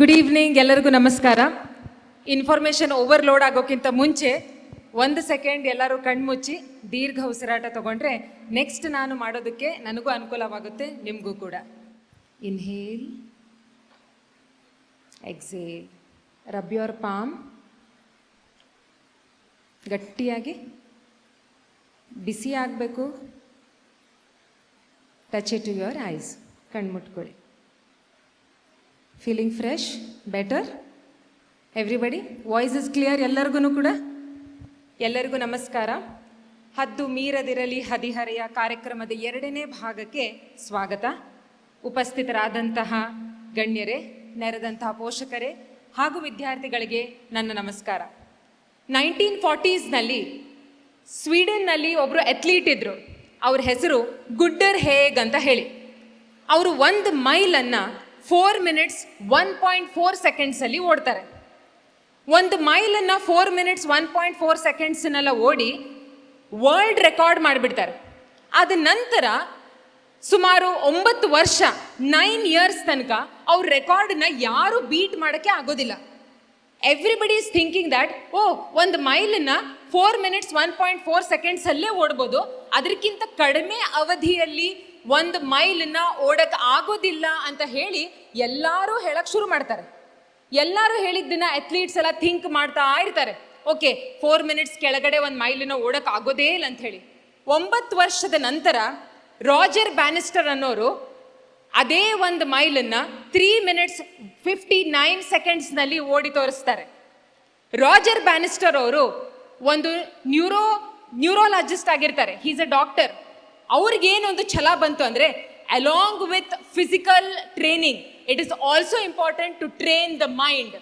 Good evening, ಎಲ್ಲರಿಗೂ ನಮಸ್ಕಾರ. Information overload ಆಗೋಕ್ಕಿಂತ ಮುಂಚೆ 1 ಸೆಕೆಂಡ್ ಎಲ್ಲರೂ ಕಣ್ಮುಚ್ಚಿ ದೀರ್ಘ ಉಸಿರಾಟ ತಗೊಂಡ್ರೆ ನೆಕ್ಸ್ಟ್ ನಾನು ಮಾಡೋದಕ್ಕೆ ನನಗೂ ಅನುಕೂಲವಾಗುತ್ತೆ, ನಿಮಗೂ ಕೂಡ. Inhale, exhale, rub your palm, ಗಟ್ಟಿಯಾಗಿ ಬಿಸಿ ಆಗಬೇಕು. Touch it to your eyes, ಕಣ್ಮುಟ್ಕೊಳ್ಳಿ. Feeling fresh, better? Everybody voice is clear? ಎಲ್ಲರಿಗೂ ಕೂಡ ಎಲ್ಲರಿಗೂ ನಮಸ್ಕಾರ. ಹದ್ದು ಮೀರದಿರಲಿ ಹದಿಹರೆಯ ಕಾರ್ಯಕ್ರಮದ 2ನೇ ಭಾಗಕ್ಕೆ ಸ್ವಾಗತ. ಉಪಸ್ಥಿತರಾದಂತಹ ಗಣ್ಯರೇ, ನೆರೆದಂತಹ ಪೋಷಕರೇ ಹಾಗೂ ವಿದ್ಯಾರ್ಥಿಗಳಿಗೆ ನನ್ನ ನಮಸ್ಕಾರ. 1940s ಸ್ವೀಡನ್ನಲ್ಲಿ ಒಬ್ಬರು ಅಥ್ಲೀಟ್ ಇದ್ದರು. ಅವ್ರ ಹೆಸರು ಗುಡ್ಡರ್ ಹೇಗ್ ಅಂತ ಹೇಳಿ. ಅವರು 1 ಮೈಲನ್ನು 4 minutes 1.4 secondsಲ್ಲಿ ಓಡ್ತಾರೆ. 1 ಮೈಲನ್ನು 4 minutes 1.4 secondsನೆಲ್ಲ ಓಡಿ ವರ್ಲ್ಡ್ ರೆಕಾರ್ಡ್ ಮಾಡಿಬಿಡ್ತಾರೆ. ಆದ ನಂತರ ಸುಮಾರು 9 ವರ್ಷ 9 years ತನಕ ಅವ್ರ ರೆಕಾರ್ಡನ್ನ ಯಾರು ಬೀಟ್ ಮಾಡೋಕ್ಕೆ ಆಗೋದಿಲ್ಲ. Everybody is thinking that 1 ಮೈಲನ್ನು 4 minutes 1.4 secondsಲ್ಲೇ ಓಡ್ಬೋದು, ಅದಕ್ಕಿಂತ ಕಡಿಮೆ ಅವಧಿಯಲ್ಲಿ 1 ಮೈಲನ್ನ ಓಡಕ್ಕೆ ಆಗೋದಿಲ್ಲ ಅಂತ ಹೇಳಿ ಎಲ್ಲರೂ ಹೇಳಕ್ ಶುರು ಮಾಡ್ತಾರೆ. ಎಲ್ಲರೂ ಹೇಳಿದ್ದನ್ನ ಅಥ್ಲೀಟ್ಸ್ ಎಲ್ಲ ಥಿಂಕ್ ಮಾಡ್ತಾ ಇರ್ತಾರೆ. ಓಕೆ, 4 minutes ಕೆಳಗಡೆ 1 ಮೈಲನ್ನ ಓಡಕ್ಕೆ ಆಗೋದೇ ಇಲ್ಲ ಅಂತ ಹೇಳಿ. 9 ವರ್ಷದ ನಂತರ ರಾಜರ್ ಬ್ಯಾನಿಸ್ಟರ್ ಅನ್ನೋರು ಅದೇ 1 ಮೈಲನ್ನ 3 minutes 59 secondsನಲ್ಲಿ ಓಡಿ ತೋರಿಸ್ತಾರೆ. ರಾಜರ್ ಬ್ಯಾನಿಸ್ಟರ್ ಅವರು ಒಂದು ನ್ಯೂರೋಲಾಜಿಸ್ಟ್ ಆಗಿರ್ತಾರೆ. He's a doctor. ಅವ್ರಿಗೇನೊಂದು ಛಲ ಬಂತು ಅಂದರೆ, along with physical training it is also important to train the mind.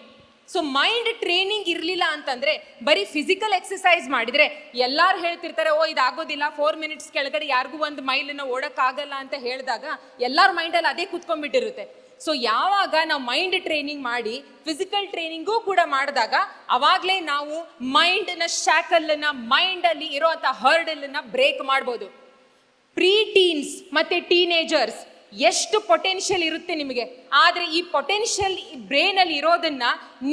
So mind training ಇರಲಿಲ್ಲ ಅಂತಂದರೆ ಬರೀ ಫಿಸಿಕಲ್ ಎಕ್ಸಸೈಸ್ ಮಾಡಿದರೆ ಎಲ್ಲರೂ ಹೇಳ್ತಿರ್ತಾರೆ, ಇದಾಗೋದಿಲ್ಲ, 4 minutes ಕೆಳಗಡೆ ಯಾರಿಗೂ 1 ಮೈಲನ್ನು ಓಡೋಕ್ಕಾಗಲ್ಲ ಅಂತ ಹೇಳಿದಾಗ ಎಲ್ಲರ ಮೈಂಡಲ್ಲಿ ಅದೇ ಕೂತ್ಕೊಂಡ್ಬಿಟ್ಟಿರುತ್ತೆ. ಸೊ ಯಾವಾಗ ನಾವು ಮೈಂಡ್ ಟ್ರೈನಿಂಗ್ ಮಾಡಿ ಫಿಸಿಕಲ್ ಟ್ರೈನಿಂಗೂ ಕೂಡ ಮಾಡಿದಾಗ ಅವಾಗಲೇ ನಾವು ಮೈಂಡ್ನ ಶಾಕಲನ್ನು, ಮೈಂಡಲ್ಲಿ ಇರೋವಂಥ ಹರ್ಡಲನ್ನು ಬ್ರೇಕ್ ಮಾಡ್ಬೋದು. ಪ್ರೀಟೀನ್ಸ್ ಮತ್ತು ಟೀನೇಜರ್ಸ್ ಎಷ್ಟು ಪೊಟೆನ್ಷಿಯಲ್ ಇರುತ್ತೆ ನಿಮಗೆ, ಆದರೆ ಈ ಪೊಟೆನ್ಷಿಯಲ್ ಬ್ರೈನಲ್ಲಿ ಇರೋದನ್ನ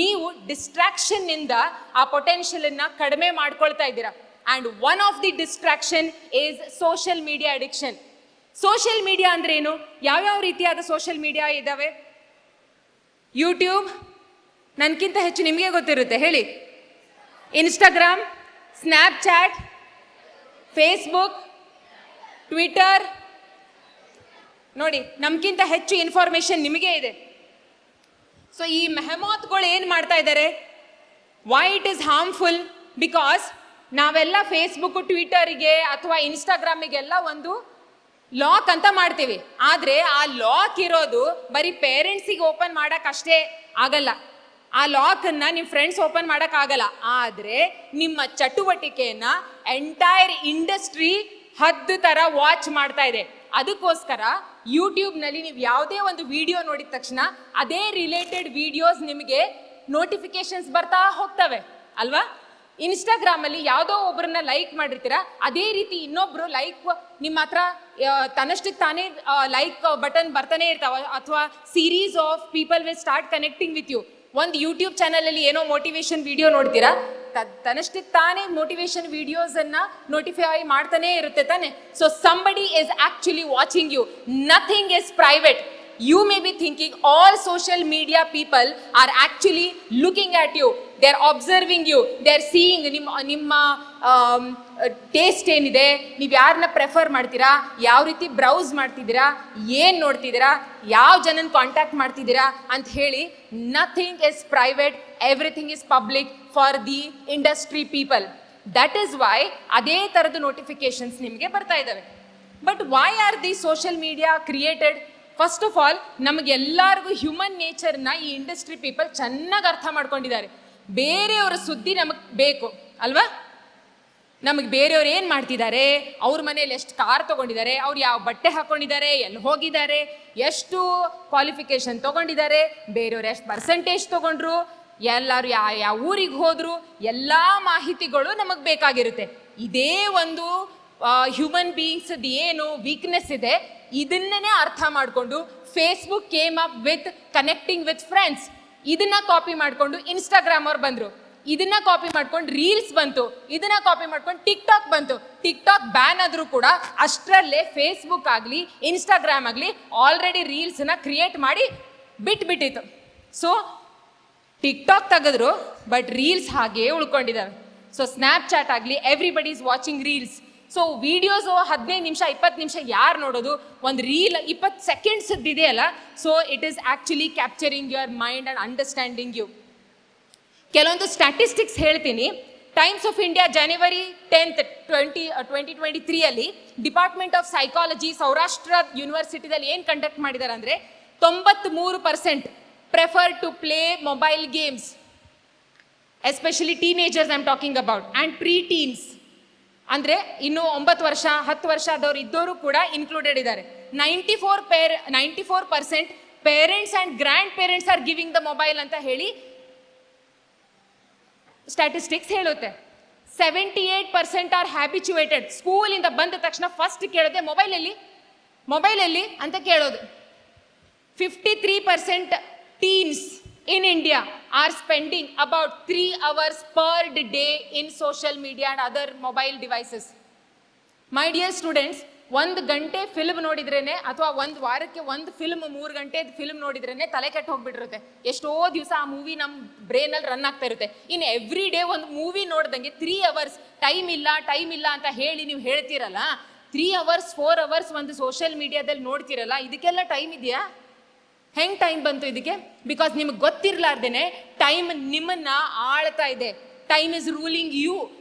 ನೀವು ಡಿಸ್ಟ್ರಾಕ್ಷನ್ನಿಂದ ಆ ಪೊಟೆನ್ಷಿಯಲನ್ನು ಕಡಿಮೆ ಮಾಡ್ಕೊಳ್ತಾ ಇದ್ದೀರಾ. And one of the distraction is social media addiction. Social media ಅಂದ್ರೆ ಏನು? ಯಾವ್ಯಾವ ರೀತಿಯಾದ ಸೋಷಿಯಲ್ ಮೀಡಿಯಾ ಇದ್ದಾವೆ? ಯೂಟ್ಯೂಬ್, ನನಗಿಂತ ಹೆಚ್ಚು ನಿಮಗೆ ಗೊತ್ತಿರುತ್ತೆ, ಹೇಳಿ. Instagram, Snapchat, Facebook, Twitter. ನೋಡಿ, ನಮ್ಗಿಂತ ಹೆಚ್ಚು ಇನ್ಫಾರ್ಮೇಶನ್ ನಿಮಗೆ ಇದೆ. ಸೊ ಈ ಮೆಹಮಾತ್ಗಳು ಏನು ಮಾಡ್ತಾ ಇದ್ದಾರೆ? Why it is harmful? Because ನಾವೆಲ್ಲ ಫೇಸ್ಬುಕ್, ಟ್ವಿಟರಿಗೆ ಅಥವಾ ಇನ್ಸ್ಟಾಗ್ರಾಮಿಗೆಲ್ಲ ಒಂದು ಲಾಕ್ ಅಂತ ಮಾಡ್ತೀವಿ. ಆದರೆ ಆ ಲಾಕ್ ಇರೋದು ಬರೀ ಪೇರೆಂಟ್ಸಿಗೆ ಓಪನ್ ಮಾಡೋಕ್ಕಷ್ಟೇ ಆಗಲ್ಲ. ಆ ಲಾಕನ್ನು ನಿಮ್ಮ ಫ್ರೆಂಡ್ಸ್ ಓಪನ್ ಮಾಡೋಕ್ಕಾಗಲ್ಲ. ಆದರೆ ನಿಮ್ಮ ಚಟುವಟಿಕೆಯನ್ನು ಎಂಟೈರ್ ಇಂಡಸ್ಟ್ರಿ ಹದ್ದು ಥರ ವಾಚ್ ಮಾಡ್ತಾ ಇದೆ. ಅದಕ್ಕೋಸ್ಕರ ಯೂಟ್ಯೂಬ್ನಲ್ಲಿ ನೀವು ಯಾವುದೇ ಒಂದು ವಿಡಿಯೋ ನೋಡಿದ ತಕ್ಷಣ ಅದೇ ರಿಲೇಟೆಡ್ ವಿಡಿಯೋಸ್ ನಿಮಗೆ ನೋಟಿಫಿಕೇಶನ್ಸ್ ಬರ್ತಾ ಹೋಗ್ತವೆ ಅಲ್ವಾ? ಇನ್ಸ್ಟಾಗ್ರಾಮಲ್ಲಿ ಯಾವುದೋ ಒಬ್ಬರನ್ನ ಲೈಕ್ ಮಾಡಿರ್ತೀರ, ಅದೇ ರೀತಿ ಇನ್ನೊಬ್ರು ಲೈಕ್ ನಿಮ್ಮ ಹತ್ರ ತನ್ನಷ್ಟಕ್ಕೆ ತಾನೇ ಲೈಕ್ ಬಟನ್ ಬರ್ತಾನೆ ಇರ್ತಾವ, ಅಥವಾ series of people will start connecting with you. ಒಂದು ಯೂಟ್ಯೂಬ್ ಚಾನಲಲ್ಲಿ ಏನೋ ಮೋಟಿವೇಶನ್ ವಿಡಿಯೋ ನೋಡ್ತೀರಾ, ತನ್ನಷ್ಟಕ್ಕೆ ತಾನೇ ಮೋಟಿವೇಶನ್ ವಿಡಿಯೋಸನ್ನು ನೋಟಿಫೈ ಮಾಡ್ತಾನೆ ಇರುತ್ತೆ ತಾನೆ. So somebody is actually watching you. Nothing is private. You may be thinking all social media people are actually looking at you. They are observing you. They are seeing ನಿಮ್ಮ taste ಏನಿದೆ, ನೀವು ಯಾರನ್ನ prefer ಮಾಡ್ತೀರಾ, ಯಾವ ರೀತಿ browse ಮಾಡ್ತಿದ್ದೀರಾ, ಏನು ನೋಡ್ತಿದ್ದೀರಾ, ಯಾವ ಜನನ ಕಾಂಟ್ಯಾಕ್ಟ್ ಮಾಡ್ತಿದ್ದೀರಾ ಅಂತ ಹೇಳಿ. Nothing is private, everything is public for the industry people. That is why ಅದೇ ಥರದ ನೋಟಿಫಿಕೇಶನ್ಸ್ ನಿಮಗೆ ಬರ್ತಾ ಇದ್ದಾವೆ. But why are the social media created? First of all, ನಮಗೆಲ್ಲರಿಗೂ ಹ್ಯೂಮನ್ ನೇಚರ್ನ ಈ ಇಂಡಸ್ಟ್ರಿ ಪೀಪಲ್ ಚೆನ್ನಾಗಿ ಅರ್ಥ ಮಾಡ್ಕೊಂಡಿದ್ದಾರೆ. ಬೇರೆಯವರ ಸುದ್ದಿ ನಮಗೆ ಬೇಕು ಅಲ್ವಾ? ನಮಗೆ ಬೇರೆಯವ್ರು ಏನು ಮಾಡ್ತಿದ್ದಾರೆ, ಅವ್ರ ಮನೇಲಿ ಎಷ್ಟು ಕಾರ್ ತೊಗೊಂಡಿದ್ದಾರೆ, ಅವ್ರು ಯಾವ ಬಟ್ಟೆ ಹಾಕ್ಕೊಂಡಿದ್ದಾರೆ, ಎಲ್ಲಿ ಹೋಗಿದ್ದಾರೆ, ಎಷ್ಟು ಕ್ವಾಲಿಫಿಕೇಷನ್ ತೊಗೊಂಡಿದ್ದಾರೆ, ಬೇರೆಯವ್ರು ಎಷ್ಟು ಪರ್ಸೆಂಟೇಜ್ ತೊಗೊಂಡ್ರು, ಎಲ್ಲರೂ ಯಾವ ಊರಿಗೆ ಹೋದ್ರು, ಎಲ್ಲ ಮಾಹಿತಿಗಳು ನಮಗೆ ಬೇಕಾಗಿರುತ್ತೆ. ಇದೇ ಒಂದು ಹ್ಯೂಮನ್ ಬೀಯಿಂಗ್ಸ್ ಏನು ವೀಕ್ನೆಸ್ ಇದೆ, ಇದನ್ನೇ ಅರ್ಥ ಮಾಡಿಕೊಂಡು Facebook came up with connecting with friends. ಇದನ್ನ ಕಾಪಿ ಮಾಡ್ಕೊಂಡು ಇನ್ಸ್ಟಾಗ್ರಾಮ್ ಅವ್ರು ಬಂದ್ರು, ಇದನ್ನ ಕಾಪಿ ಮಾಡ್ಕೊಂಡು ರೀಲ್ಸ್ ಬಂತು, ಇದನ್ನ ಕಾಪಿ ಮಾಡ್ಕೊಂಡು ಟಿಕ್ ಟಾಕ್ ಬಂತು. ಟಿಕ್ ಟಾಕ್ ಬ್ಯಾನ್ ಆದ್ರೂ ಕೂಡ ಅಷ್ಟರಲ್ಲೇ ಫೇಸ್ಬುಕ್ ಆಗಲಿ ಇನ್ಸ್ಟಾಗ್ರಾಮ್ ಆಗಲಿ ಆಲ್ರೆಡಿ ರೀಲ್ಸ್ನ ಕ್ರಿಯೇಟ್ ಮಾಡಿ ಬಿಟ್ಟಿತ್ತು. ಸೊ ಟಿಕ್ ಟಾಕ್ ತೆಗೆದ್ರು, ಬಟ್ ರೀಲ್ಸ್ ಹಾಗೇ ಉಳ್ಕೊಂಡಿದ್ದಾವೆ. ಸೊ ಸ್ನ್ಯಾಪ್ಚಾಟ್ ಆಗಲಿ everybody is watching reels. So videos 15 ನಿಮಿಷ 20 ನಿಮಿಷ ಯಾರು ನೋಡೋದು? ಒಂದು ರೀಲ್ 20 ಸೆಕೆಂಡ್ಸ್ ಇದೆಯಲ್ಲ, so it is actually capturing your mind and understanding you. ಕೆಲವೊಂದು ಸ್ಟ್ಯಾಟಿಸ್ಟಿಕ್ಸ್ ಹೇಳ್ತೀನಿ. Times of India January 10th 2023 department of psychology Saurashtra ಯೂನಿವರ್ಸಿಟಿದಲ್ಲಿ ಏನು ಕಂಡಕ್ಟ್ ಮಾಡಿದ್ದಾರೆ ಅಂದರೆ 93% prefer to play mobile games, especially teenagers I am talking about, and pre-teens ಅಂದರೆ ಇನ್ನು 9 ವರ್ಷ 10 ವರ್ಷ ಆದವ್ರು ಇದ್ದವರು ಕೂಡ ಇನ್ಕ್ಲೂಡೆಡ್ ಇದ್ದಾರೆ. 94% parents and grand parents are giving the mobile ಅಂತ ಹೇಳಿ ಸ್ಟ್ಯಾಟಿಸ್ಟಿಕ್ಸ್ ಹೇಳುತ್ತೆ. 78% ಆರ್ ಹ್ಯಾಬಿಚುಯೇಟೆಡ್. ಸ್ಕೂಲಿಂದ ಬಂದ ತಕ್ಷಣ ಫಸ್ಟ್ ಕೇಳೋದೆ ಮೊಬೈಲಲ್ಲಿ ಅಂತ ಕೇಳೋದು. 53% teens in India are spending about 3 hours per day in social media and other mobile devices. My dear students, 1 ಗಂಟೆ ಫಿಲ್ಮ್ ನೋಡಿದ್ರೇನೆ ಅಥವಾ 1 ವಾರಕ್ಕೆ 1 ಫಿಲ್ಮ್ 3 ಗಂಟೆ ಫಿಲ್ಮ್ ನೋಡಿದ್ರೇನೆ ತಲೆ ಕೆಟ್ಟು ಹೋಗ್ಬಿಟ್ಟಿರುತ್ತೆ. ಎಷ್ಟೋ ದಿವಸ ಆ ಮೂವಿ ನಮ್ಮ ಬ್ರೈನಲ್ಲಿ ರನ್ ಆಗ್ತಾ ಇರುತ್ತೆ. ಇನ್ನು ಎವ್ರಿ ಡೇ ಒಂದು ಮೂವಿ ನೋಡ್ದಂಗೆ 3 hours ಟೈಮ್ ಇಲ್ಲ ಅಂತ ಹೇಳಿ ನೀವು ಹೇಳ್ತೀರಲ್ಲ, 3 hours 4 hours ಒಂದು ಸೋಷಿಯಲ್ ಮೀಡಿಯಾದಲ್ಲಿ ನೋಡ್ತಿರಲ್ಲ, ಇದಕ್ಕೆಲ್ಲ ಟೈಮ್ ಇದೆಯಾ? ಹೆಂಗೆ ಟೈಮ್ ಬಂತು ಇದಕ್ಕೆ? ಬಿಕಾಸ್ ನಿಮ್ಗೆ ಗೊತ್ತಿರಲಾರ್ದೇನೆ ಟೈಮ್ ನಿಮ್ಮನ್ನ ಆಳ್ತಾ ಇದೆ. Time is ruling you.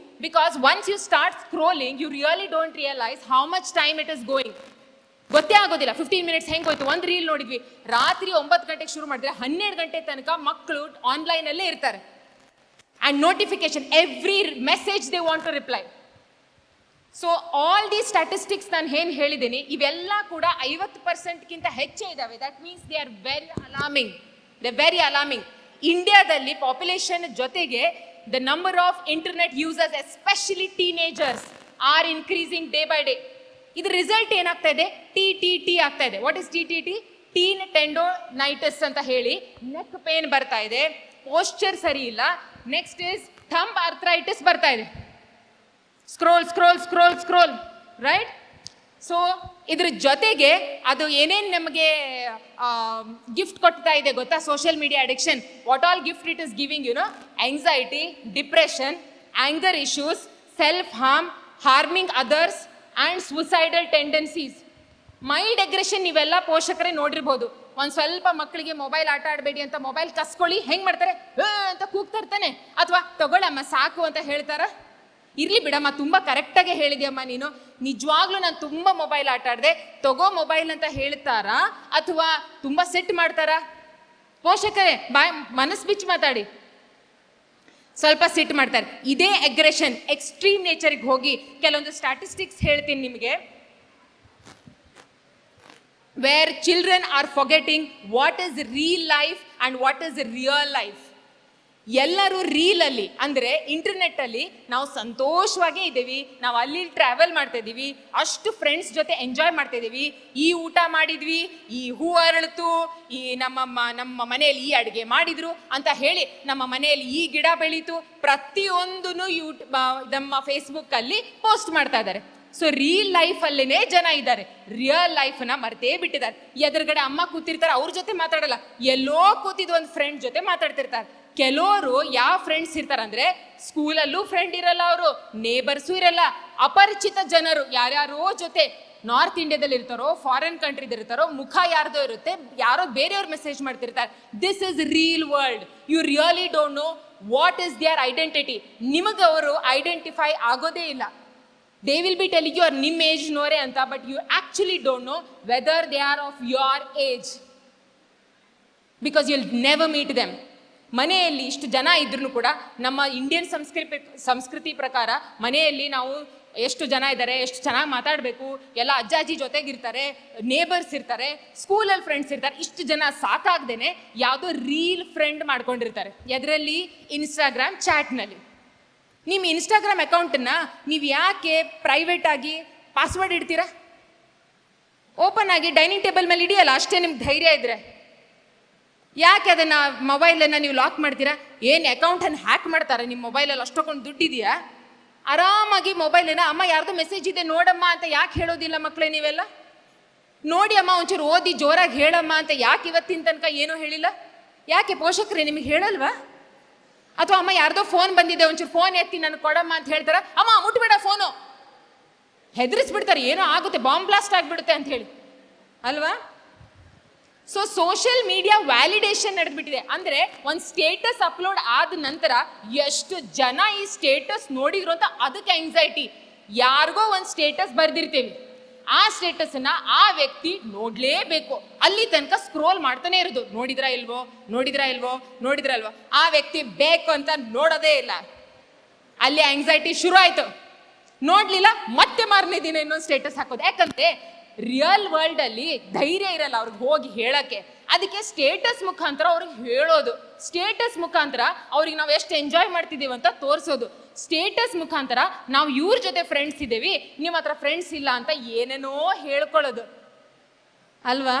Because once you start scrolling you really don't realize how much time it is going. ಗೊತ್ತೇ ಆಗೋದಿಲ್ಲ 15 ಮಿನಿಟ್ಸ್ ಹೆಂಗೆ ಹೋಯ್ತು. ಒಂದು ರೀಲ್ ನೋಡಿದ್ವಿ, ರಾತ್ರಿ 9 ಗಂಟೆಗೆ ಶುರು ಮಾಡಿದ್ರೆ 12 ಗಂಟೆ ತನಕ ಮಕ್ಕಳು ಆನ್ಲೈನಲ್ಲೇ ಇರ್ತಾರೆ. And notification, every message they want to reply. So all the statistics ನಾನು ಏನು ಹೇಳಿದ್ದೀನಿ ಇವೆಲ್ಲ ಕೂಡ 50%ಗಿಂತ ಹೆಚ್ಚೇ ಇದ್ದಾವೆ. That means they are very alarming. ಇಂಡಿಯಾದಲ್ಲಿ ಪಾಪ್ಯುಲೇಷನ್ ಜೊತೆಗೆ the number of internet users especially teenagers are increasing day by day. ಇದ್ರ ರಿಸಲ್ಟ್ ಏನಾಗ್ತಾ ಇದೆ? ಟಿ ಆಗ್ತಾ ಇದೆ. What is T? Teen tendonitis ಅಂತ ಹೇಳಿ ನೆಕ್ ಪೇನ್ ಬರ್ತಾ ಇದೆ, ಪೋಸ್ಚರ್ ಸರಿ ಇಲ್ಲ. ನೆಕ್ಸ್ಟ್ ಇಸ್ ಥಂಬ್ ಆರ್ಥರೈಟಿಸ್ ಬರ್ತಾ ಇದೆ. Scroll right. ಸೊ ಇದ್ರ ಜೊತೆಗೆ ಅದು ಏನೇನು ನಮಗೆ ಗಿಫ್ಟ್ ಕೊಡ್ತಾ ಇದೆ ಗೊತ್ತಾ? Social media addiction. What all gift it is giving, anxiety, depression, anger issues, self harming others and suicidal tendencies. Mild aggression ಇವೆಲ್ಲ ಪೋಷಕರೇ ನೋಡಿರ್ಬೋದು. ಒಂದು ಸ್ವಲ್ಪ ಮಕ್ಕಳಿಗೆ ಮೊಬೈಲ್ ಆಟ ಆಡಬೇಡಿ ಅಂತ ಮೊಬೈಲ್ ಕಸ್ಕೊಳ್ಳಿ ಹೆಂಗೆ ಮಾಡ್ತಾರೆ ಅಂತ ಕೂಗ್ತಾ ಇರ್ತಾನೆ, ಅಥವಾ ತಗೊಳ್ಳಮ್ಮ ಸಾಕು ಅಂತ ಹೇಳ್ತಾರ. ಇರ್ಲಿ ಬಿಡಮ್ಮ, ತುಂಬ ಕರೆಕ್ಟಾಗೆ ಹೇಳಿದ್ಯಮ್ಮ ನೀನು, ನಿಜವಾಗ್ಲೂ ನಾನು ತುಂಬ ಮೊಬೈಲ್ ಆಟ ಆಡಿದೆ, ತಗೋ ಮೊಬೈಲ್ ಅಂತ ಹೇಳ್ತಾರಾ ಅಥವಾ ತುಂಬ ಸೆಟ್ ಮಾಡ್ತಾರಾ? ಪೋಷಕರೇ ಮನಸ್ಸು ಬಿಚ್ಚಿ ಮಾತಾಡಿ. ಸ್ವಲ್ಪ ಸಿಟ್ಟು ಮಾಡ್ತಾರೆ. ಇದೇ ಅಗ್ರೆಷನ್ ಎಕ್ಸ್ಟ್ರೀಮ್ ನೇಚರ್ಗೆ ಹೋಗಿ ಕೆಲವೊಂದು ಸ್ಟ್ಯಾಟಿಸ್ಟಿಕ್ಸ್ ಹೇಳ್ತೀನಿ ನಿಮಗೆ. Where children are forgetting what is real life and what is real life. ಎಲ್ಲರೂ ರೀಲಲ್ಲಿ ಅಂದರೆ ಇಂಟರ್ನೆಟ್ಟಲ್ಲಿ ನಾವು ಸಂತೋಷವಾಗೇ ಇದ್ದೀವಿ, ನಾವು ಅಲ್ಲಿ ಟ್ರಾವೆಲ್ ಮಾಡ್ತಾ ಇದ್ದೀವಿ, ಅಷ್ಟು ಫ್ರೆಂಡ್ಸ್ ಜೊತೆ ಎಂಜಾಯ್ ಮಾಡ್ತಾ ಇದ್ದೀವಿ, ಈ ಊಟ ಮಾಡಿದ್ವಿ, ಈ ಹೂ ಅರಳಿತು, ಈ ನಮ್ಮ ಮನೆಯಲ್ಲಿ ಈ ಅಡುಗೆ ಮಾಡಿದ್ರು ಅಂತ ಹೇಳಿ, ನಮ್ಮ ಮನೆಯಲ್ಲಿ ಈ ಗಿಡ ಬೆಳೀತು, ಪ್ರತಿಯೊಂದೂ ನಮ್ಮ ಫೇಸ್ಬುಕ್ಕಲ್ಲಿ ಪೋಸ್ಟ್ ಮಾಡ್ತಾ ಇದ್ದಾರೆ. ಸೊ ರಿಯಲ್ ಲೈಫಲ್ಲೇ ಜನ ಇದ್ದಾರೆ, ರಿಯಲ್ ಲೈಫನ್ನ ಮರ್ತೇ ಬಿಟ್ಟಿದ್ದಾರೆ. ಎದುರುಗಡೆ ಅಮ್ಮ ಕೂತಿರ್ತಾರೆ, ಅವ್ರ ಜೊತೆ ಮಾತಾಡಲ್ಲ, ಎಲ್ಲೋ ಕೂತಿದ್ದು ಒಂದು ಫ್ರೆಂಡ್ ಜೊತೆ ಮಾತಾಡ್ತಿರ್ತಾರೆ. ಕೆಲವರು ಯಾವ ಫ್ರೆಂಡ್ಸ್ ಇರ್ತಾರಂದ್ರೆ ಸ್ಕೂಲಲ್ಲೂ ಫ್ರೆಂಡ್ ಇರಲ್ಲ, ಅವರು ನೇಬರ್ಸು ಇರಲ್ಲ, ಅಪರಿಚಿತ ಜನರು ಯಾರ್ಯಾರೋ ಜೊತೆ ನಾರ್ತ್ ಇಂಡಿಯಾದಲ್ಲಿ ಇರ್ತಾರೋ, ಫಾರಿನ್ ಕಂಟ್ರಿದ ಇರ್ತಾರೋ, ಮುಖ ಯಾರ್ದೋ ಇರುತ್ತೆ, ಯಾರೋ ಬೇರೆಯವ್ರು ಮೆಸೇಜ್ ಮಾಡ್ತಿರ್ತಾರೆ. This is real world. You really don't know what is their identity. ನಿಮಗೆ ಅವರು ಐಡೆಂಟಿಫೈ ಆಗೋದೇ ಇಲ್ಲ. They will be telling you ನಿಮ್ಮ ಏಜ್ ನೋರೆ ಅಂತ, but you actually don't know whether they are of your age, because you will never meet them. ಮನೆಯಲ್ಲಿ ಇಷ್ಟು ಜನ ಇದ್ರೂ ಕೂಡ ನಮ್ಮ ಇಂಡಿಯನ್ ಸಂಸ್ಕೃತಿ ಪ್ರಕಾರ ಮನೆಯಲ್ಲಿ ನಾವು ಎಷ್ಟು ಜನ ಇದ್ದಾರೆ, ಎಷ್ಟು ಚೆನ್ನಾಗಿ ಮಾತಾಡಬೇಕು, ಎಲ್ಲ ಅಜ್ಜಾಜಿ ಜೊತೆಗಿರ್ತಾರೆ, ನೇಬರ್ಸ್ ಇರ್ತಾರೆ, ಸ್ಕೂಲಲ್ಲಿ ಫ್ರೆಂಡ್ಸ್ ಇರ್ತಾರೆ, ಇಷ್ಟು ಜನ ಸಾಕಾಗ್ದೇನೆ ಯಾವುದೋ ರೀಲ್ ಫ್ರೆಂಡ್ ಮಾಡ್ಕೊಂಡಿರ್ತಾರೆ. ಎದರಲ್ಲಿ? ಇನ್ಸ್ಟಾಗ್ರಾಮ್ ಚಾಟ್ನಲ್ಲಿ. ನಿಮ್ಮ ಇನ್ಸ್ಟಾಗ್ರಾಮ್ ಅಕೌಂಟನ್ನು ನೀವು ಯಾಕೆ ಪ್ರೈವೇಟ್ ಆಗಿ ಪಾಸ್ವರ್ಡ್ ಇಡ್ತೀರಾ? ಓಪನ್ ಆಗಿ ಡೈನಿಂಗ್ ಟೇಬಲ್ ಮೇಲೆ ಇಡಿಯಲ್ಲ, ಅಷ್ಟೇ ನಿಮ್ಗೆ ಧೈರ್ಯ ಇದ್ರೆ. ಯಾಕೆ ಅದನ್ನು ಮೊಬೈಲನ್ನು ನೀವು ಲಾಕ್ ಮಾಡ್ತೀರಾ? ಏನು ಅಕೌಂಟನ್ನು ಹ್ಯಾಕ್ ಮಾಡ್ತಾರೆ ನಿಮ್ಮ ಮೊಬೈಲಲ್ಲಿ? ಅಷ್ಟೊಂದು ದುಡ್ಡಿದೆಯಾ? ಆರಾಮಾಗಿ ಮೊಬೈಲನ್ನು ಅಮ್ಮ ಯಾರ್ದು ಮೆಸೇಜ್ ಇದೆ ನೋಡಮ್ಮ ಅಂತ ಯಾಕೆ ಹೇಳೋದಿಲ್ಲ ಮಕ್ಕಳೇ ನೀವೆಲ್ಲ? ನೋಡಿ ಅಮ್ಮ ಒಂಚೂರು ಓದಿ ಜೋರಾಗಿ ಹೇಳಮ್ಮ ಅಂತ ಯಾಕೆ ಇವತ್ತಿನ ತನಕ ಏನೂ ಹೇಳಿಲ್ಲ? ಯಾಕೆ ಪೋಷಕರೇ ನಿಮಗೆ ಹೇಳಲ್ವಾ? ಅಥವಾ ಅಮ್ಮ ಯಾರ್ದೋ ಫೋನ್ ಬಂದಿದೆ ಒಂಚೂರು ಫೋನ್ ಎತ್ತಿ ನನಗೆ ಕೊಡಮ್ಮ ಅಂತ ಹೇಳ್ತಾರ, ಅಮ್ಮ ಮುಟ್ಬೇಡ ಫೋನು, ಹೆದರಿಸ್ಬಿಡ್ತಾರೆ, ಏನೋ ಆಗುತ್ತೆ, ಬಾಂಬ್ ಬ್ಲಾಸ್ಟ್ ಆಗಿಬಿಡುತ್ತೆ ಅಂತ ಹೇಳಿ ಅಲ್ವಾ? ಸೊ ಸೋಷಿಯಲ್ ಮೀಡಿಯಾ ವ್ಯಾಲಿಡೇಷನ್ ನಡೆದ್ಬಿಟ್ಟಿದೆ. ಅಂದರೆ ಒಂದು ಸ್ಟೇಟಸ್ ಅಪ್ಲೋಡ್ ಆದ ನಂತರ ಎಷ್ಟು ಜನ ಈ ಸ್ಟೇಟಸ್ ನೋಡಿದ್ರು ಅಂತ ಅದಕ್ಕೆ ಆಂಗ್ಸೈಟಿ. ಯಾರಿಗೋ ಒಂದು ಸ್ಟೇಟಸ್ ಬರೆದಿರ್ತೀವಿ, ಆ ಸ್ಟೇಟಸನ್ನು ಆ ವ್ಯಕ್ತಿ ನೋಡಲೇಬೇಕು, ಅಲ್ಲಿ ತನಕ ಸ್ಕ್ರೋಲ್ ಮಾಡ್ತಾನೆ ಇರೋದು, ನೋಡಿದ್ರಾ ಇಲ್ವೋ ನೋಡಿದ್ರಾ ಇಲ್ವೋ ನೋಡಿದ್ರಾ ಇಲ್ವೋ. ಆ ವ್ಯಕ್ತಿ ಬೇಕು ಅಂತ ನೋಡೋದೇ ಇಲ್ಲ, ಅಲ್ಲಿ ಆಂಗ್ಸೈಟಿ ಶುರು ಆಯಿತು. ನೋಡಲಿಲ್ಲ, ಮತ್ತೆ ಮಾರನೇ ದಿನ ಇನ್ನೊಂದು ಸ್ಟೇಟಸ್ ಹಾಕೋದು. ಯಾಕಂದರೆ ರಿಯಲ್ ವರ್ಲ್ಡಲ್ಲಿ ಧೈರ್ಯ ಇರಲ್ಲ ಅವ್ರಿಗೆ ಹೋಗಿ ಹೇಳೋಕ್ಕೆ. ಅದಕ್ಕೆ ಸ್ಟೇಟಸ್ ಮುಖಾಂತರ ಅವ್ರಿಗೆ ಹೇಳೋದು, ಸ್ಟೇಟಸ್ ಮುಖಾಂತರ ಅವ್ರಿಗೆ ನಾವು ಎಷ್ಟು ಎಂಜಾಯ್ ಮಾಡ್ತಿದ್ದೀವಿ ಅಂತ ತೋರಿಸೋದು, ಸ್ಟೇಟಸ್ ಮುಖಾಂತರ ನಾವು ಇವ್ರ ಜೊತೆ ಫ್ರೆಂಡ್ಸ್ ಇದ್ದೀವಿ, ನಿಮ್ಮ ಹತ್ರ ಫ್ರೆಂಡ್ಸ್ ಇಲ್ಲ ಅಂತ ಏನೇನೋ ಹೇಳ್ಕೊಳ್ಳೋದು ಅಲ್ವಾ?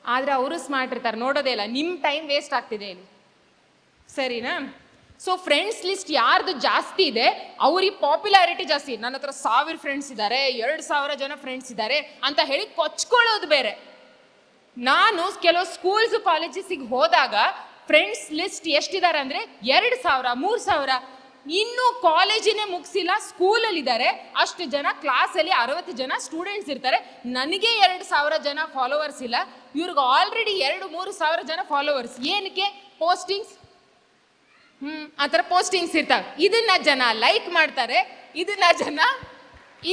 ಆದರೆ ಅವರು ಸ್ಮಾರ್ಟ್ ಇರ್ತಾರೆ, ನೋಡೋದೇ ಇಲ್ಲ, ನಿಮ್ಮ ಟೈಮ್ ವೇಸ್ಟ್ ಆಗ್ತಿದೆ ಇಲ್ಲಿ, ಸರಿನಾ? ಸೊ ಫ್ರೆಂಡ್ಸ್ ಲಿಸ್ಟ್ ಯಾರ್ದು ಜಾಸ್ತಿ ಇದೆ ಅವ್ರಿಗೆ ಪಾಪ್ಯುಲಾರಿಟಿ ಜಾಸ್ತಿ. ನನ್ನ ಹತ್ರ 1000 ಫ್ರೆಂಡ್ಸ್ ಇದ್ದಾರೆ, 2000 ಜನ ಫ್ರೆಂಡ್ಸ್ ಇದ್ದಾರೆ ಅಂತ ಹೇಳಿ ಕೊಚ್ಕೊಳ್ಳೋದು ಬೇರೆ. ನಾನು ಕೆಲವು ಸ್ಕೂಲ್ಸ್ ಕಾಲೇಜಸ್ಸಿಗೆ ಹೋದಾಗ ಫ್ರೆಂಡ್ಸ್ ಲಿಸ್ಟ್ ಎಷ್ಟಿದ್ದಾರೆ ಅಂದರೆ 2000 3000. ಇನ್ನೂ ಕಾಲೇಜಿನೇ ಮುಗಿಸಿಲ್ಲ, ಸ್ಕೂಲಲ್ಲಿದ್ದಾರೆ ಅಷ್ಟು ಜನ, ಕ್ಲಾಸಲ್ಲಿ 60 ಜನ ಸ್ಟೂಡೆಂಟ್ಸ್ ಇರ್ತಾರೆ, ನನಗೆ 2000 ಜನ ಫಾಲೋವರ್ಸ್ ಇಲ್ಲ, ಇವ್ರಿಗೆ ಆಲ್ರೆಡಿ 2-3 ಸಾವಿರ ಜನ ಫಾಲೋವರ್ಸ್. ಏನಕ್ಕೆ? ಪೋಸ್ಟಿಂಗ್ಸ್, ಆ ಥರ ಪೋಸ್ಟಿಂಗ್ಸ್ ಇರ್ತಾವೆ, ಇದನ್ನ ಜನ ಲೈಕ್ ಮಾಡ್ತಾರೆ, ಇದನ್ನ ಜನ,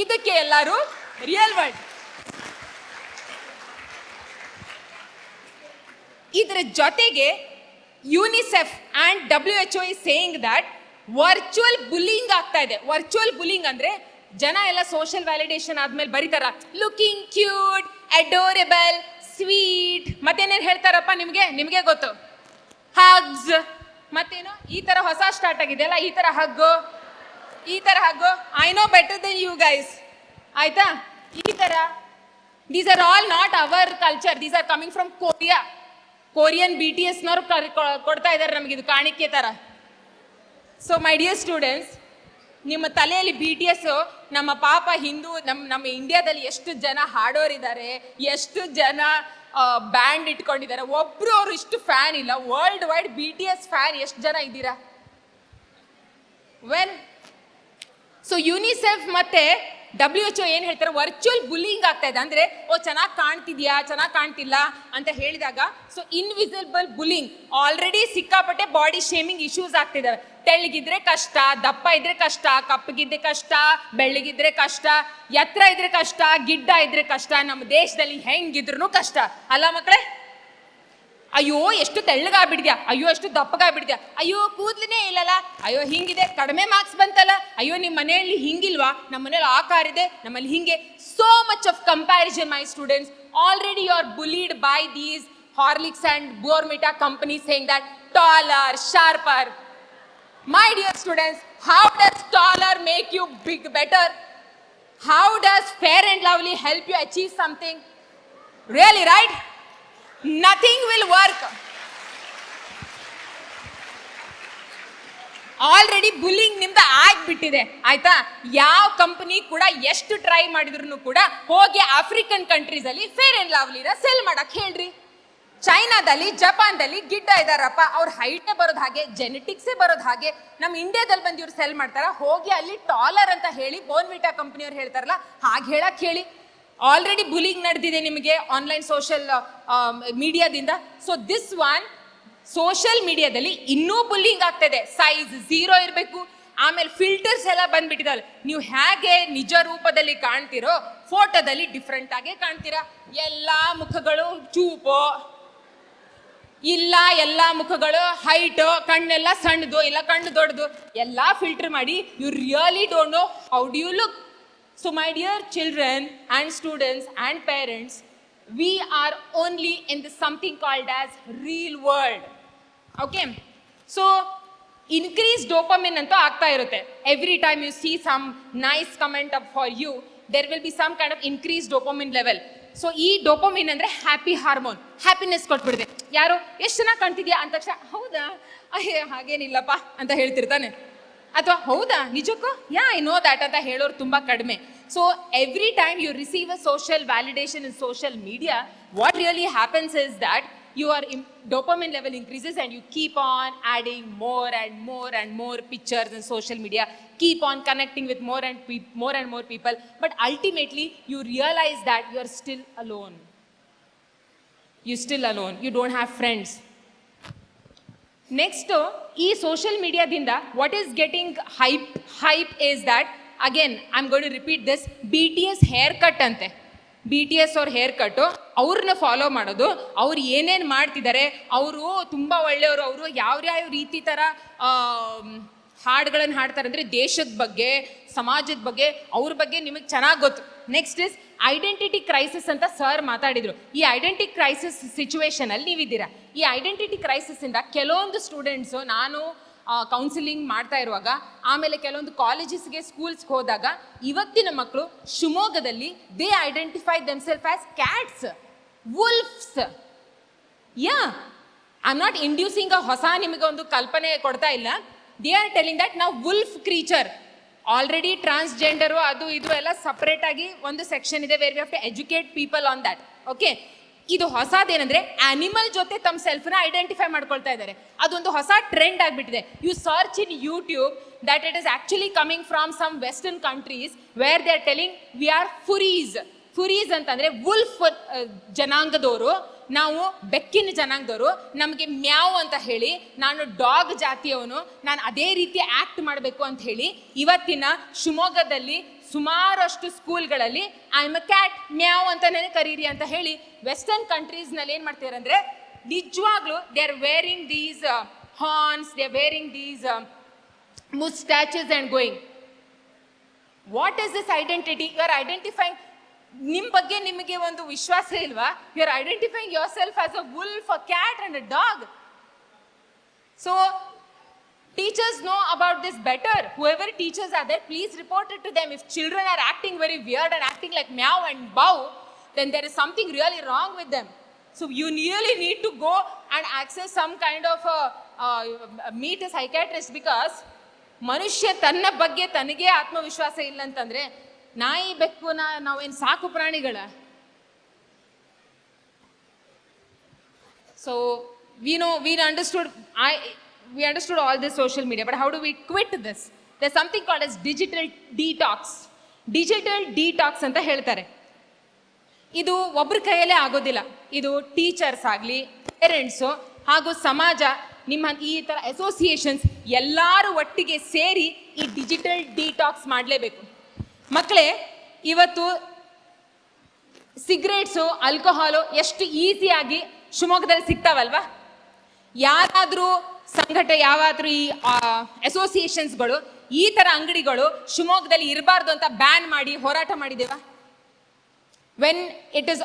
ಇದಕ್ಕೆ ಎಲ್ಲರೂ ರಿಯಲ್ ವರ್ಲ್ಡ್. ಇದರ ಜೊತೆಗೆ UNICEF and WHO is saying that virtual bullying ಆಗ್ತಾ ಇದೆ. ವರ್ಚುವಲ್ ಬುಲ್ಲಿಂಗ್ ಅಂದರೆ ಜನ ಎಲ್ಲ ಸೋಷಿಯಲ್ ವ್ಯಾಲಿಡೇಷನ್ ಆದ್ಮೇಲೆ ಬರೀತಾರ ಲುಕಿಂಗ್ ಕ್ಯೂಟ್, ಅಡೋರೆಬಲ್, ಸ್ವೀಟ್, ಮತ್ತೇನೇನು ಹೇಳ್ತಾರಪ್ಪ ನಿಮಗೆ ಗೊತ್ತು, ಹಗ್ಸ್, ಮತ್ತೇನು ಈ ಥರ ಹೊಸ ಸ್ಟಾರ್ಟ್ ಆಗಿದೆ ಅಲ್ಲ, ಈ ಥರ hug, I know better than you guys, ಆಯ್ತಾ? ಈ ಥರ these are all not our culture, these are coming from Korean BTSನವ್ರು ಕೊಡ್ತಾ ಇದ್ದಾರೆ ನಮಗೆ ಇದು ಕಾಣಿಕೆ ಥರ. ಸೊ ಮೈ ಡಿಯರ್ ಸ್ಟೂಡೆಂಟ್ಸ್, ನಿಮ್ಮ ತಲೆಯಲ್ಲಿ BTS ನಮ್ಮ ಪಾಪ ಹಿಂದೂ, ನಮ್ಮ ಇಂಡಿಯಾದಲ್ಲಿ ಎಷ್ಟು ಜನ ಹಾಡೋರಿದ್ದಾರೆ, ಎಷ್ಟು ಜನ ಬ್ಯಾಂಡ್ ಇಟ್ಕೊಂಡಿದ್ದಾರೆ, ಒಬ್ರು ಅವರು ಇಷ್ಟು ಫ್ಯಾನ್ ಇಲ್ಲ. ವರ್ಲ್ಡ್ ವೈಡ್ BTS ಫ್ಯಾನ್ ಎಷ್ಟು ಜನ ಇದ್ದೀರಾ? ವೆಲ್, ಸೊ ಯುನಿಸೆಫ್ ಮತ್ತೆ WHO ಏನು ಹೇಳ್ತಾರೆ, ವರ್ಚುವಲ್ ಬುಲ್ಲಿಂಗ್ ಆಗ್ತಾ ಇದೆ. ಅಂದರೆ ಚೆನ್ನಾಗಿ ಕಾಣ್ತಿದ್ಯಾ, ಚೆನ್ನಾಗಿ ಕಾಣ್ತಿಲ್ಲ ಅಂತ ಹೇಳಿದಾಗ, ಸೊ ಇನ್ವಿಸಿಬಲ್ ಬುಲ್ಲಿಂಗ್, ಆಲ್ರೆಡಿ ಸಿಕ್ಕಾಪಟ್ಟೆ ಬಾಡಿ ಶೇಮಿಂಗ್ ಇಶ್ಯೂಸ್ ಆಗ್ತಿದ್ದಾವೆ. ತೆಳ್ಳಗಿದ್ರೆ ಕಷ್ಟ, ದಪ್ಪ ಇದ್ರೆ ಕಷ್ಟ, ಕಪ್ಪಗಿದ್ರೆ ಕಷ್ಟ, ಬೆಳ್ಳಗಿದ್ರೆ ಕಷ್ಟ, ಎತ್ತರ ಇದ್ರೆ ಕಷ್ಟ, ಗಿಡ್ಡ ಇದ್ರೆ ಕಷ್ಟ, ನಮ್ಮ ದೇಶದಲ್ಲಿ ಹೆಂಗಿದ್ರು ಕಷ್ಟ ಅಲ್ಲ ಮಕ್ಕಳೇ? ಅಯ್ಯೋ ಎಷ್ಟು ತೆಳ್ಳಗಾಗ್ಬಿಡ್ದ್ಯಾ, ಅಯ್ಯೋ ಎಷ್ಟು ದಪ್ಪಗಾಗ್ಬಿಡ್ದ್ಯಾ, ಅಯ್ಯೋ ಕೂದಲೇ ಇಲ್ಲಲ್ಲ, ಅಯ್ಯೋ ಹಿಂಗಿದೆ, ಕಡಿಮೆ ಮಾರ್ಕ್ಸ್ ಬಂತಲ್ಲ, ಅಯ್ಯೋ ನಿಮ್ಮ ಮನೆಯಲ್ಲಿ ಹಿಂಗಿಲ್ವಾ, ನಮ್ಮ ಮನೇಲಿ ಆ ಕಾರ್ ಇದೆ, ನಮ್ಮಲ್ಲಿ ಹಿಂಗೆ. So much of comparison my students. Already you are bullied by these Horlicks and Bournvita companies saying that taller, sharper. My dear students, how does taller make you big better? How does Fair and Lovely help you achieve something? Really, right? Nothing will work. Already bullying ನಿಮ್ದು ಆಗ್ಬಿಟ್ಟಿದೆ, ಆಯ್ತಾ? ಯಾವ company ಕೂಡ ಎಷ್ಟು try ಮಾಡಿದ್ರು ಕೂಡ ಹೋಗಿ African countries ಅಲ್ಲಿ ಫೇರ್ ಅಂಡ್ ಲವ್ಲಿನ ಸೆಲ್ ಮಾಡಕ್ ಹೇಳ್ರಿ. ಚೈನಾದಲ್ಲಿ, ಜಪಾನ್ದಲ್ಲಿ ಗಿಡ್ಡ ಇದಾರಪ್ಪ, ಅವ್ರ ಹೈಟೇ ಬರೋದು ಹಾಗೆ, ಜೆನೆಟಿಕ್ಸೇ ಬರೋದು ಹಾಗೆ. ನಮ್ಮ ಇಂಡಿಯಾದಲ್ಲಿ ಬಂದು ಇವ್ರು ಸೆಲ್ ಮಾಡ್ತಾರ, ಹೋಗಿ ಅಲ್ಲಿ ಟಾಲರ್ ಅಂತ ಹೇಳಿ ಬೋರ್ನ್ವಿಟಾ ಕಂಪ್ನಿಯವ್ರು ಹೇಳ್ತಾರಲ್ಲ ಹಾಗೆ ಹೇಳಕ್ ಹೇಳಿ. ಆಲ್ರೆಡಿ ಬುಲಿಂಗ್ ನಡೆದಿದೆ ನಿಮಗೆ ಆನ್ಲೈನ್ ಸೋಷಿಯಲ್ ಮೀಡಿಯಾದಿಂದ. ಸೊ ದಿಸ್ ಒನ್ ಸೋಷಿಯಲ್ ಮೀಡಿಯಾದಲ್ಲಿ ಇನ್ನೂ ಬುಲ್ಲಿಂಗ್ ಆಗ್ತದೆ. ಸೈಜ್ 0 ಇರಬೇಕು, ಆಮೇಲೆ ಫಿಲ್ಟರ್ಸ್ ಎಲ್ಲ ಬಂದ್ಬಿಟ್ಟಿದಾವೆ. ನೀವು ಹೇಗೆ ನಿಜ ರೂಪದಲ್ಲಿ ಕಾಣ್ತಿರೋ ಫೋಟೋದಲ್ಲಿ ಡಿಫ್ರೆಂಟ್ ಆಗೇ ಕಾಣ್ತೀರಾ. ಎಲ್ಲ ಮುಖಗಳು ಚೂಪು ಇಲ್ಲ, ಎಲ್ಲ ಮುಖಗಳು ಹೈಟು, ಕಣ್ಣೆಲ್ಲ ಸಣ್ಣದು ಇಲ್ಲ ಕಣ್ಣು ದೊಡ್ಡದು, ಎಲ್ಲ ಫಿಲ್ಟರ್ ಮಾಡಿ you really don't know how do you look. So my dear children and students and parents, we are only in this something called as real world. Okay, so increased dopamine antu aagta irutte. Every time you see some nice comment up for you, there will be some kind of increased dopamine level. So ಈ dopamine ಅಂದರೆ happy hormone, happiness ಕೊಟ್ಬಿಡಿದೆ. ಯಾರು ಎಷ್ಟು ಚೆನ್ನಾಗಿ ಕಾಣ್ತಿದ್ಯಾ ಅಂದ ತಕ್ಷಣ ಹೌದಾ ಹಾಗೇನಿಲ್ಲಪ್ಪ ಅಂತ ಹೇಳ್ತಿರ್ತಾನೆ, ಅಥವಾ ಹೌದಾ ನಿಜಕ್ಕೂ ಯಾ ಐ ನೋ ದ್ಯಾಟ್ ಅಂತ ಹೇಳೋರು ತುಂಬ ಕಡಿಮೆ. So every time you receive a social validation in social media, what really happens is that your dopamine level increases and you keep on adding more and more and more pictures in social media, keep on connecting with more and more people, but ultimately you realize that you are still alone. You're still alone, you don't have friends. Next, ee social media dinda what is getting hype is that, again I'm going to repeat this, BTS haircut ante. BTS ಅವ್ರ hair ಕಟ್ಟು, ಅವ್ರನ್ನ follow ಮಾಡೋದು, ಅವ್ರು ಏನೇನು ಮಾಡ್ತಿದ್ದಾರೆ, ಅವರು ತುಂಬ ಒಳ್ಳೆಯವರು, ಅವರು ಯಾವ್ಯಾವ ರೀತಿ ಥರ ಹಾಡುಗಳನ್ನು ಹಾಡ್ತಾರೆ ಅಂದರೆ ದೇಶದ ಬಗ್ಗೆ, ಸಮಾಜದ ಬಗ್ಗೆ, ಅವ್ರ ಬಗ್ಗೆ ನಿಮಗೆ ಚೆನ್ನಾಗಿ ಗೊತ್ತು. ನೆಕ್ಸ್ಟ್ ಇಸ್ ಐಡೆಂಟಿಟಿ ಕ್ರೈಸಿಸ್ ಅಂತ ಸರ್ ಮಾತಾಡಿದರು. ಈ ಐಡೆಂಟಿಟಿ ಕ್ರೈಸಿಸ್ ಸಿಚುವೇಶನಲ್ಲಿ ನೀವಿದ್ದೀರಾ. ಈ ಐಡೆಂಟಿಟಿ ಕ್ರೈಸಿಸ್ಸಿಂದ ಕೆಲವೊಂದು ಸ್ಟೂಡೆಂಟ್ಸು, ನಾನು ಕೌನ್ಸಿಲಿಂಗ್ ಮಾಡ್ತಾ ಇರುವಾಗ, ಆಮೇಲೆ ಕೆಲವೊಂದು ಕಾಲೇಜಸ್ಗೆ ಸ್ಕೂಲ್ಸ್ಗೆ ಹೋದಾಗ, ಇವತ್ತಿನ ಮಕ್ಕಳು ಶಿವಮೊಗ್ಗದಲ್ಲಿ they identify themselves as cats, wolves. Yeah I am not inducing ಹೊಸ ನಿಮಗೆ ಒಂದು ಕಲ್ಪನೆ ಕೊಡ್ತಾ ಇಲ್ಲ. ದೇ ಆರ್ ಟೆಲಿಂಗ್ ದಟ್ ನಾವು ವುಲ್ಫ್ ಕ್ರೀಚರ್. ಆಲ್ರೆಡಿ ಟ್ರಾನ್ಸ್ಜೆಂಡರು ಅದು ಇದು ಎಲ್ಲ ಸಪ್ರೇಟ್ ಆಗಿ ಒಂದು ಸೆಕ್ಷನ್ ಇದೆ, where we have to educate people on that. Okay, ಇದು ಹೊಸದೇನೆಂದ್ರೆ ಆನಿಮಲ್ ಜೊತೆ ತಮ್ಮ ಸೆಲ್ಫ್ನ ಐಡೆಂಟಿಫೈ ಮಾಡ್ಕೊಳ್ತಾ ಇದ್ದಾರೆ. ಅದೊಂದು ಹೊಸ ಟ್ರೆಂಡ್ ಆಗಿಬಿಟ್ಟಿದೆ. You search in YouTube that it is actually coming from some western countries where they are telling we are furries. Furries ಅಂತಂದರೆ ವುಲ್ಫ್ ಜನಾಂಗದವರು, ನಾವು ಬೆಕ್ಕಿನ ಜನಾಂಗದವರು, ನಮಗೆ ಮ್ಯಾವ್ ಅಂತ ಹೇಳಿ, ನಾನು ಡಾಗ್ ಜಾತಿಯವನು, ನಾನು ಅದೇ ರೀತಿ ಆ್ಯಕ್ಟ್ ಮಾಡಬೇಕು ಅಂತ ಹೇಳಿ ಇವತ್ತಿನ ಶಿವಮೊಗ್ಗದಲ್ಲಿ ಸುಮಾರಷ್ಟು ಸ್ಕೂಲ್ಗಳಲ್ಲಿ ಐ ಆಮ್ ಅ ಕ್ಯಾಟ್, ಮ್ಯಾವ್ ಅಂತಲೇ ಕರೀರಿ ಅಂತ ಹೇಳಿ ವೆಸ್ಟರ್ನ್ ಕಂಟ್ರೀಸ್ನಲ್ಲಿ ಏನು ಮಾಡ್ತಾರೆ ಅಂದರೆ ನಿಜವಾಗ್ಲೂ they are wearing these horns, they are wearing these moustaches and going. What is this identity? You are identifying, ನಿಮ್ಮ ಬಗ್ಗೆ ನಿಮಗೆ ಒಂದು ವಿಶ್ವಾಸ ಇಲ್ವಾ? You are identifying yourself as a wolf, a cat and a dog. So teachers know about this better. Whoever teachers are there, please report it to them. If children are acting very weird and acting like meow and bow, then there is something really wrong with them. So you really need to go and access some kind of meet a psychiatrist, because ಮನುಷ್ಯ ತನ್ನ ಬಗ್ಗೆ ತನಗೆ ಆತ್ಮವಿಶ್ವಾಸ ಇಲ್ಲ ಅಂತಂದ್ರೆ ನಾಯಿ ಬೆಕ್ಕುನ ನಾವೇನು ಸಾಕು ಪ್ರಾಣಿಗಳ? So we understood all this social media, but how do we quit this? There's something called as digital detox. Digital detox ಅಂತ ಹೇಳ್ತಾರೆ. ಇದು ಒಬ್ಬರ ಕೈಯಲ್ಲೇ ಆಗೋದಿಲ್ಲ. ಇದು ಟೀಚರ್ಸ್ ಆಗಲಿ, ಪೇರೆಂಟ್ಸು ಹಾಗೂ ಸಮಾಜ, ನಿಮ್ಮ ಈ ಥರ ಅಸೋಸಿಯೇಷನ್ಸ್ ಎಲ್ಲರೂ ಒಟ್ಟಿಗೆ ಸೇರಿ ಈ ಡಿಜಿಟಲ್ ಡಿಟಾಕ್ಸ್ ಮಾಡಲೇಬೇಕು. ಮಕ್ಕಳೇ, ಇವತ್ತು ಸಿಗರೇಟ್ಸು, ಆಲ್ಕೋಹಾಲು ಎಷ್ಟು ಈಸಿಯಾಗಿ ಶಿವಮೊಗ್ಗದಲ್ಲಿ ಸಿಗ್ತಾವಲ್ವಾ? ಯಾರಾದರೂ ಯಾವಾದರೂ ಈ ಅಸೋಸಿಯೇಷನ್ಸ್ಗಳು ಈ ಥರ ಅಂಗಡಿಗಳು ಶಿವಮೊಗ್ಗದಲ್ಲಿ ಇರಬಾರ್ದು ಅಂತ ಬ್ಯಾನ್ ಮಾಡಿ ಹೋರಾಟ ಮಾಡಿದ್ದೇವಾ? when it is,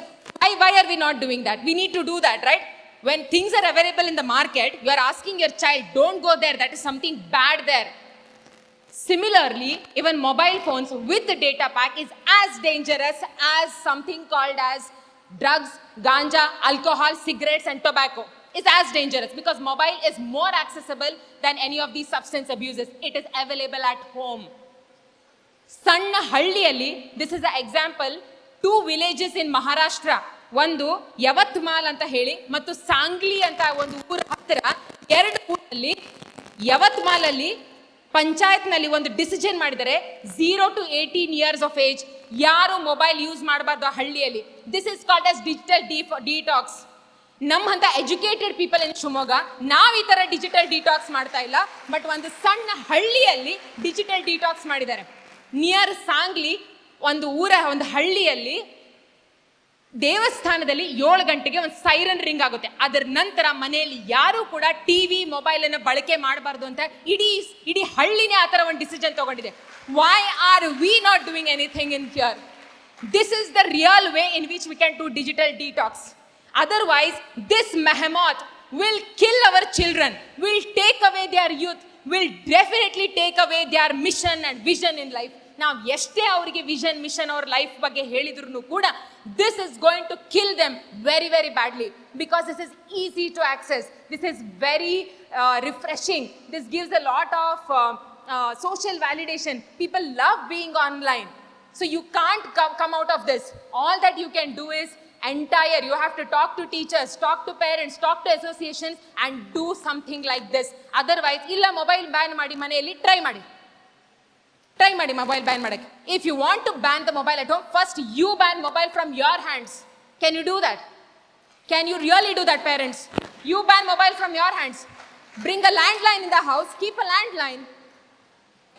why are we not doing that? We need to do that, right? When things are available in the market, you are asking your child, don't go there, that is something bad there. Similarly, even mobile phones with the data pack is as dangerous as something called as drugs, ganja, alcohol, cigarettes and tobacco. Is as dangerous, because mobile is more accessible than any of these substance abuses. It is available at home. ಸಣ್ಣ ಹಳ್ಳಿಯಲ್ಲಿ, this is an example, 2 villages in Maharashtra, ಒಂದು ಯವತ್ಮಾಲ್ ಅಂತ ಹೇಳಿ ಮತ್ತು ಸಾಂಗ್ಲಿ ಅಂತ ಒಂದು ಊರ ಹತ್ತಿರ, 2 ಊರಲ್ಲಿ ಯವತ್ಮಾಲಲ್ಲಿ ಪಂಚಾಯತ್ನಲ್ಲಿ ಒಂದು ಡಿಸಿಷನ್ ಮಾಡಿದರೆ 0 to 18 years of age ಯಾರು ಮೊಬೈಲ್ ಯೂಸ್ ಮಾಡಬಾರ್ದು ಆ ಹಳ್ಳಿಯಲ್ಲಿ. This is called as digital detox. ನಮ್ಮಂತ ಎಜುಕೇಟೆಡ್ ಪೀಪಲ್ ಇನ್ ಶಿವಮೊಗ್ಗ ನಾವು ಈ ಥರ ಡಿಜಿಟಲ್ ಡಿಟಾಕ್ಸ್ ಮಾಡ್ತಾ ಇಲ್ಲ, ಬಟ್ ಒಂದು ಸಣ್ಣ ಹಳ್ಳಿಯಲ್ಲಿ ಡಿಜಿಟಲ್ ಡಿಟಾಕ್ಸ್ ಮಾಡಿದ್ದಾರೆ. ನಿಯರ್ ಸಾಂಗ್ಲಿ ಒಂದು ಹಳ್ಳಿಯಲ್ಲಿ ದೇವಸ್ಥಾನದಲ್ಲಿ 7 ಗಂಟೆಗೆ ಒಂದು ಸೈರನ್ ರಿಂಗ್ ಆಗುತ್ತೆ. ಅದರ ನಂತರ ಮನೆಯಲ್ಲಿ ಯಾರು ಕೂಡ ಟಿವಿ ಮೊಬೈಲನ್ನು ಬಳಕೆ ಮಾಡಬಾರ್ದು ಅಂತ ಇಡೀ ಹಳ್ಳಿನೇ ಆ ಥರ ಒಂದು ಡಿಸಿಷನ್ ತಗೊಂಡಿದೆ. Why are we not doing anything in here? This is the real way in which we can do digital detox. Otherwise, this behemoth will kill our children, will take away their youth, will definitely take away their mission and vision in life. ನಾವು ಎಷ್ಟೇ ಅವರಿಗೆ vision mission ಅವ್ರ life ಬಗ್ಗೆ ಹೇಳಿದ್ರು ಕೂಡ this is going to kill them very very badly, because this is easy to access, this is very refreshing, this gives a lot of social validation. People love being online. So you can't come out of this. All that you can do is you have to talk to teachers, talk to parents, talk to associations and do something like this. Otherwise, illa mobile ban ಮಾಡಿ ಮನೆಯಲ್ಲಿ try ಮಾಡಿ mobile ban ಮಾಡಕ್ಕೆ. If you want to ban the mobile at home, first you ban mobile from your hands. Can you do that? Can you really do that, parents? You ban mobile from your hands. Bring a landline in the house, keep a landline.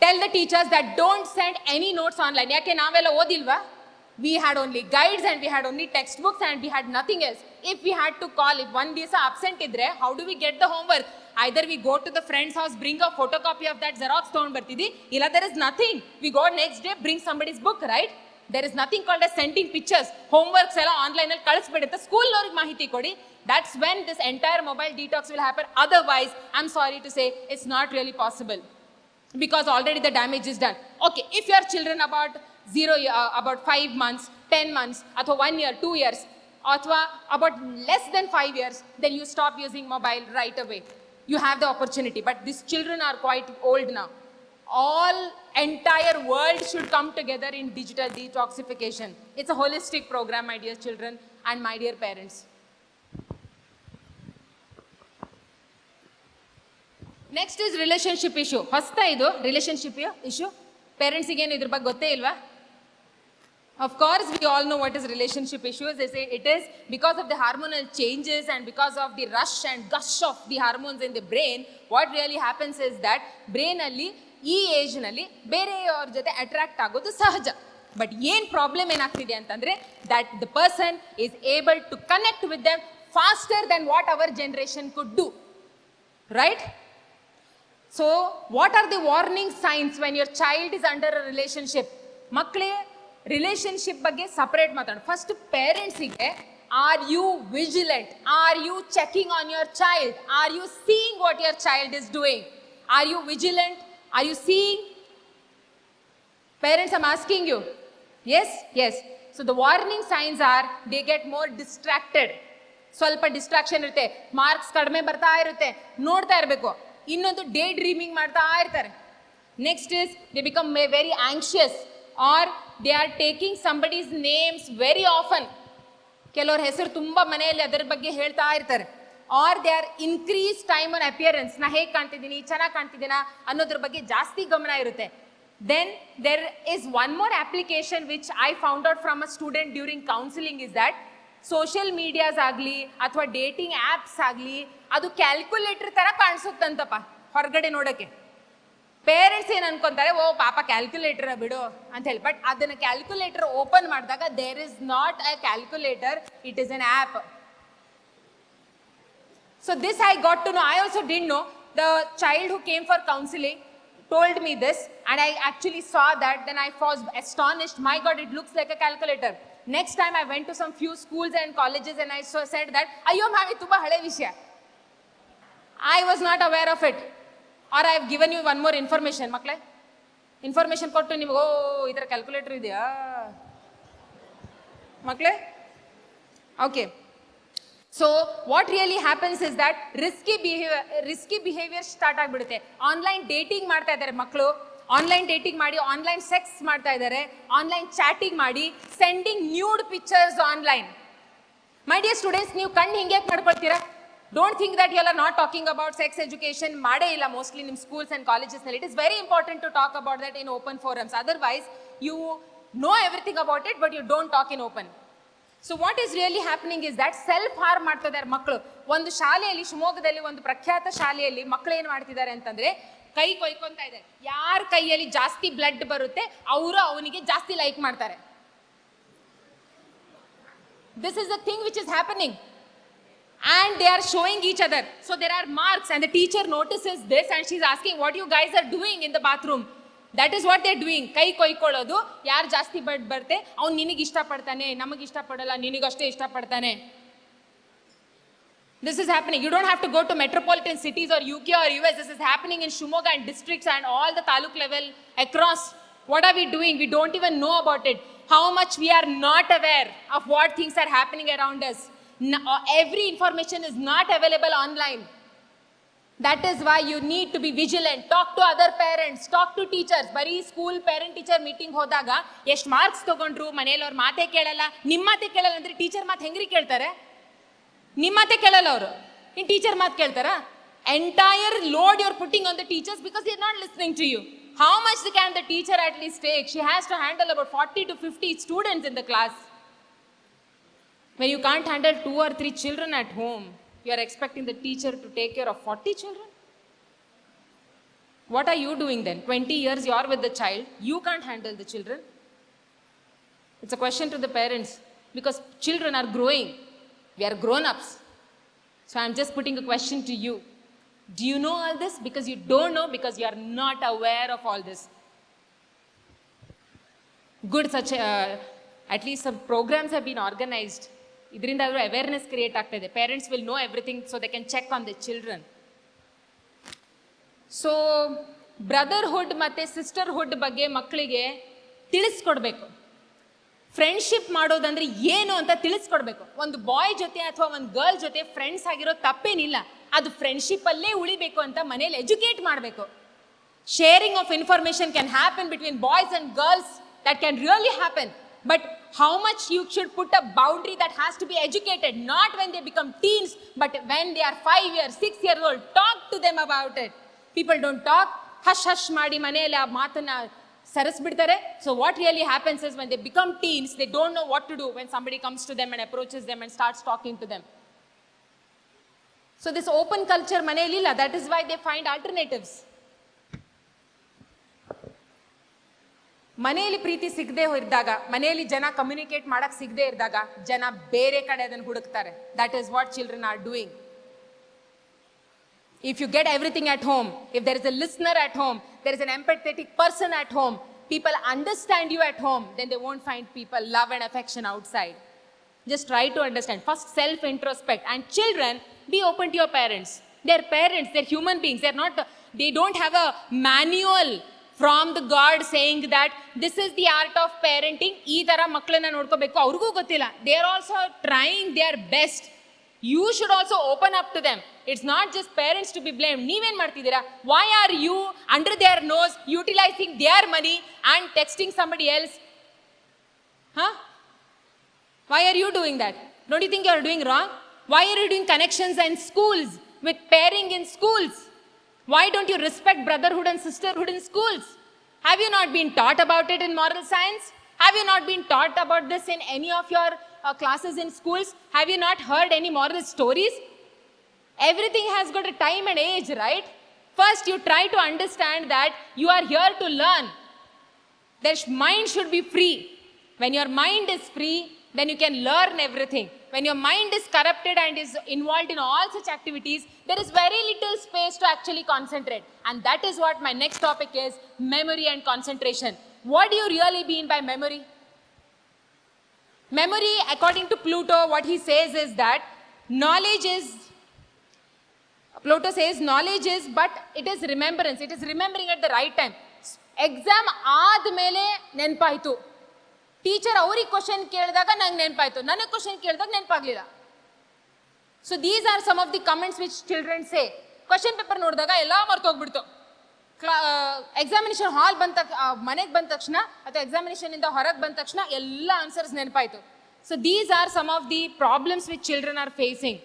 Tell the teachers that don't send any notes online. Yake navella odilva? We had only guides and we had only textbooks and we had nothing else. If we had to call, if one day absent idre, how do we get the homework? Either we go to the friend's house, bring a photocopy of that Xerox tond bartidi, illa there is nothing. We go next day, bring somebody's book, right? There is nothing called as sending pictures. Homeworks ella online al kalisbidutte, school lorige mahiti kodi. That's when this entire mobile detox will happen. Otherwise, I'm sorry to say, it's not really possible, because already the damage is done. Okay, if your children about 5 months, 10 months, or 1 year, 2 years, or about less than 5 years, then you stop using mobile right away. You have the opportunity, but these children are quite old now. Entire world should come together in digital detoxification. It's a holistic program, my dear children and my dear parents. Next is relationship issue. ಹೊಸ್ತಾ ಇದು relationship issue. ಪೇರೆಂಟ್ಸಿಗೆ ಏನು ಇದ್ರ ಬಗ್ಗೆ ಗೊತ್ತೇ ಇಲ್ವಾ? Of course, we all know what is relationship issues. They say it is because of the hormonal changes and because of the rush and gush of the hormones in the brain. What really happens is that brain ಅಲ್ಲಿ ಈ age ನಲ್ಲಿ ಬೇರೆಯವ್ರ ಜೊತೆ attract ಆಗೋದು ಸಹಜ. But ಏನ್ problem ಏನಾಗ್ತಿದೆ ಅಂತಂದ್ರೆ that the person is able to connect with them faster than what our generation could do. Right? So, what are the warning signs when your child is under a relationship? ಮಕ್ಕಳೇ relationship ಬಗ್ಗೆ separate ಮಾತಾಡೋಣ. First ಪೇರೆಂಟ್ಸಿಗೆ, are you vigilant? Are you checking on your child? Are you seeing what your child is doing? Are you vigilant? Are you seeing? Parents, I'm asking you. Yes? Yes. So the warning signs are, they get more distracted. ಸ್ವಲ್ಪ distraction ಇರುತ್ತೆ, marks ಕಡಿಮೆ ಬರ್ತಾ ಇರುತ್ತೆ, ನೋಡ್ತಾ ಇರಬೇಕು. ಇನ್ನೊಂದು day dreaming ಮಾಡ್ತಾ ಇರ್ತಾರೆ. Next is they become very anxious, are they are taking somebody's names very often. ಕೆಲವ್ರ ಹೆಸರು ತುಂಬ ಮನೆಯಲ್ಲಿ ಅದರ ಬಗ್ಗೆ ಹೇಳ್ತಾ ಇರ್ತಾರೆ. Are they are increase time on appearance. ನಾ ಹೇಗೆ ಕಾಣ್ತಿದ್ದೀನಿ, ಚೆನ್ನಾಗಿ ಕಾಣ್ತಿದ್ದೀನಾ ಅನ್ನೋದ್ರ ಬಗ್ಗೆ ಜಾಸ್ತಿ ಗಮನ ಇರುತ್ತೆ. Then there is one more application which I found out from a student during counseling, is that social medias ಆಗಲಿ ಅಥವಾ ಡೇಟಿಂಗ್ ಆ್ಯಪ್ಸ್ ಆಗಲಿ ಅದು ಕ್ಯಾಲ್ಕುಲೇಟರ್ ಥರ ಕಾಣಿಸುತ್ತಂತಪ್ಪ ಹೊರಗಡೆ ನೋಡೋಕ್ಕೆ. ಪೇರೆಂಟ್ಸ್ ಏನು ಅನ್ಕೊಂತಾರೆ, ಓ ಪಾಪ ಕ್ಯಾಲ್ಕುಲೇಟರ್ ಬಿಡು ಅಂತ ಹೇಳಿ. ಬಟ್ ಅದನ್ನು ಕ್ಯಾಲ್ಕುಲೇಟರ್ ಓಪನ್ ಮಾಡಿದಾಗ there is not a calculator, it is an app. So this I got to know. I also didn't know. The child who came for counselling told me this and I actually saw that. Then I was astonished. My God, it looks like a calculator. Next time I went to some few schools and colleges and I said that, ayyo mami tumba hale vishaya, I was not aware of it. Or I have given you one more information. Makle information kottu niಮಗೆ, ಓ ಇದರ calculator ಇದೆಯಾ ಮಕ್ಕಳೇ? Okay. So what really happens is that risky behaviour start ಆಗಿಬಿಡುತ್ತೆ. Online dating ಮಾಡ್ತಾ ಇದ್ದಾರೆ ಮಕ್ಕಳು. Online dating ಮಾಡಿ ಆನ್ಲೈನ್ ಸೆಕ್ಸ್ ಮಾಡ್ತಾ ಇದ್ದಾರೆ, ಆನ್ಲೈನ್ ಚಾಟಿಂಗ್ ಮಾಡಿ, sending nude pictures online. My dear students, ನೀವು ಕಣ್ಣು ಹಿಂಗೆ ಮಾಡ್ಕೊಳ್ತೀರಾ? Don't think that you are not talking about sex education. ಮಾಡೇ ಇಲ್ಲ ಮೋಸ್ಟ್ಲಿ ನಿಮ್ಮ ಸ್ಕೂಲ್ಸ್ ಆ್ಯಂಡ್ ಕಾಲೇಜಸ್ನಲ್ಲಿ. It is very important to talk about that in open forums. Otherwise you know everything about it but you don't talk in open. So what is really happening is that self harm ಮಾಡ್ತಿದ್ದಾರೆ ಮಕ್ಕಳು. ಒಂದು ಶಾಲೆಯಲ್ಲಿ, ಶಿವಮೊಗ್ಗದಲ್ಲಿ ಒಂದು ಪ್ರಖ್ಯಾತ ಶಾಲೆಯಲ್ಲಿ ಮಕ್ಕಳು ಏನು ಮಾಡ್ತಿದ್ದಾರೆ ಅಂತಂದ್ರೆ, ಕೈ ಕೊಯ್ಕೊಂತ ಇದ್ದಾರೆ. ಯಾರ ಕೈಯಲ್ಲಿ ಜಾಸ್ತಿ ಬ್ಲಡ್ ಬರುತ್ತೆ ಅವರು ಅವನಿಗೆ ಜಾಸ್ತಿ ಲೈಕ್ ಮಾಡ್ತಾರೆ. This is the thing which is happening and they are showing each other. So there are marks and the teacher notices this and she's asking, what you guys are doing in the bathroom? That is what they're doing. ಕೈ ಕೊಯ್ಕೊಳ್ಳೋದು. ಯಾರು ಜಾಸ್ತಿ blood ಬರುತ್ತೆ ಅವ್ನು ನಿನಗೆ ಇಷ್ಟಪಡ್ತಾನೆ, ನಮಗೆ ಇಷ್ಟಪಡಲ್ಲ, ನಿನಗಷ್ಟೇ ಇಷ್ಟಪಡ್ತಾನೆ. This is happening. You don't have to go to metropolitan cities or UK or US. This is happening in Shimoga and districts and all the taluk level across. What are we doing? We don't even know about it. How much we are not aware of what things are happening around us. Every information is not available online. That is why you need to be vigilant. Talk to other parents, talk to teachers. ಬರೀ school parent teacher meeting ಹೋದಾಗ ಎಷ್ಟು marks ತಗೊಂಡ್ರು, ಮನೇಲಿ ಅವ್ರ ಮಾತೇ ಕೇಳಲ್ಲ, ನಿಮ್ಮ ಮಾತೇ ಕೇಳಲ್ಲ ಅಂದ್ರೆ ಟೀಚರ್ ಮಾತು ಹೆಂಗ್ರಿ ಕೇಳ್ತಾರೆ? ನಿಮ್ಮ ಮಾತೇ ಕೇಳಲ್ಲ ಅವರು, ಇನ್ನು ಟೀಚರ್ ಮಾತು ಕೇಳ್ತಾರಾ? Entire load you're putting on the teachers because they're not listening to you. How much can the teacher at least take? She has to handle about 40 to 50 students in the class. When you can't handle 2 or 3 children at home, you are expecting the teacher to take care of 40 children? What are you doing then? 20 years you are with the child, you can't handle the children. It's a question to the parents because children are growing. We are grown-ups. So I'm just putting a question to you. Do you know all this? Because you don't know, because you are not aware of all this. Good, at least some programs have been organized. ಇದರಿಂದ ಆದರೂ awareness create ಆಗ್ತಾ ಇದೆ. Parents will know everything so they can check on the children. So brotherhood ಮತ್ತು sisterhood ಬಗ್ಗೆ ಮಕ್ಕಳಿಗೆ ತಿಳಿಸ್ಕೊಡ್ಬೇಕು. Friendship ಮಾಡೋದಂದ್ರೆ ಏನು ಅಂತ ತಿಳಿಸ್ಕೊಡ್ಬೇಕು. ಒಂದು ಬಾಯ್ ಜೊತೆ ಅಥವಾ ಒಂದು ಗರ್ಲ್ ಜೊತೆ ಫ್ರೆಂಡ್ಸ್ ಆಗಿರೋ ತಪ್ಪೇನಿಲ್ಲ, ಅದು ಫ್ರೆಂಡ್ಶಿಪ್ಪಲ್ಲೇ ಉಳಿಬೇಕು ಅಂತ ಮನೇಲಿ ಎಜುಕೇಟ್ ಮಾಡಬೇಕು. Sharing of information can happen between boys and girls, that can really happen. But how much you should put a boundary that has to be educated, not when they become teens, but when they are 5 years, 6 years old. Talk to them about it. People don't talk. Hush, hush, ಮಾಡಿ ಮನೆಯಲ್ಲಿ ಆ ಮಾತನ್ನ ಸರಿಸ್ಬಿಡ್ತಾರೆ. So what really happens is when they become teens, they don't know what to do when somebody comes to them and approaches them and starts talking to them. So this open culture ಮನೆಯಲ್ಲಿ ಇಲ್ಲ. That is why they find alternatives. ಮನೆಯಲ್ಲಿ ಪ್ರೀತಿ ಸಿಗದೆ ಇದ್ದಾಗ, ಮನೆಯಲ್ಲಿ ಜನ communicate ಮಾಡಕ್ ಸಿಗದೆ ಇದ್ದಾಗ ಜನ ಬೇರೆ ಕಡೆ ಅದನ್ನು ಹುಡುಕ್ತಾರೆ. That is what children are doing. If you get everything at home, if there is a listener at home, there is an empathetic person at home, people understand you at home, then they won't find people love and affection outside. Just try to understand. First self-introspect. And children, be open to your parents. They're parents, they're human beings. They don't have a manual from the God saying that this is the art of parenting. ಈ ಥರ ಮಕ್ಕಳನ್ನ ನೋಡ್ಕೋಬೇಕು, ಅವ್ರಿಗೂ ಗೊತ್ತಿಲ್ಲ. They are also trying their best. You should also open up to them. It's not just parents to be blamed. ನೀವೇನ್ ಮಾಡ್ತಿದ್ದೀರಾ? Why are you under their nose utilizing their money and texting somebody else? Huh? Why are you doing that? Don't you think you are doing wrong? Why are you doing connections in schools with pairing in schools? Why don't you respect brotherhood and sisterhood in schools? Have you not been taught about it in moral science? Have you not been taught about this in any of your classes in schools? Have you not heard any moral stories? Everything has got a time and age, right? First, you try to understand that you are here to learn. Their mind should be free. When your mind is free, then you can learn everything. When your mind is corrupted and is involved in all such activities, there is very little space to actually concentrate. And that is what my next topic is, memory and concentration. What do you really mean by memory? Memory, according to Pluto, what he says is that Pluto says knowledge is, but it is remembrance. It is remembering at the right time. Exam ಆದ್ಮೇಲೆ ನೆನಪಾಯಿತು. Teacher ಅವ್ರಿಗೆ question ಕೇಳಿದಾಗ ನಂಗೆ ನೆನಪಾಯ್ತು, ನನಗೆ question ಕೇಳಿದಾಗ ನೆನಪಾಗ್ಲಿಲ್ಲ. So these are some of the comments which children say. Question paper ನೋಡಿದಾಗ ಎಲ್ಲ ಮರ್ತೋಗ್ಬಿಡ್ತು. ಎಕ್ಸಾಮಿನೇಷನ್ ಹಾಲ್ ಮನೆಗೆ ಬಂದ ತಕ್ಷಣ ಅಥವಾ ಎಕ್ಸಾಮಿನೇಷನ್ ಇಂದ ಹೊರಗೆ ಬಂದ ತಕ್ಷಣ ಎಲ್ಲ ಆನ್ಸರ್ಸ್ ನೆನಪಾಯ್ತು. So these are some of the problems which children are facing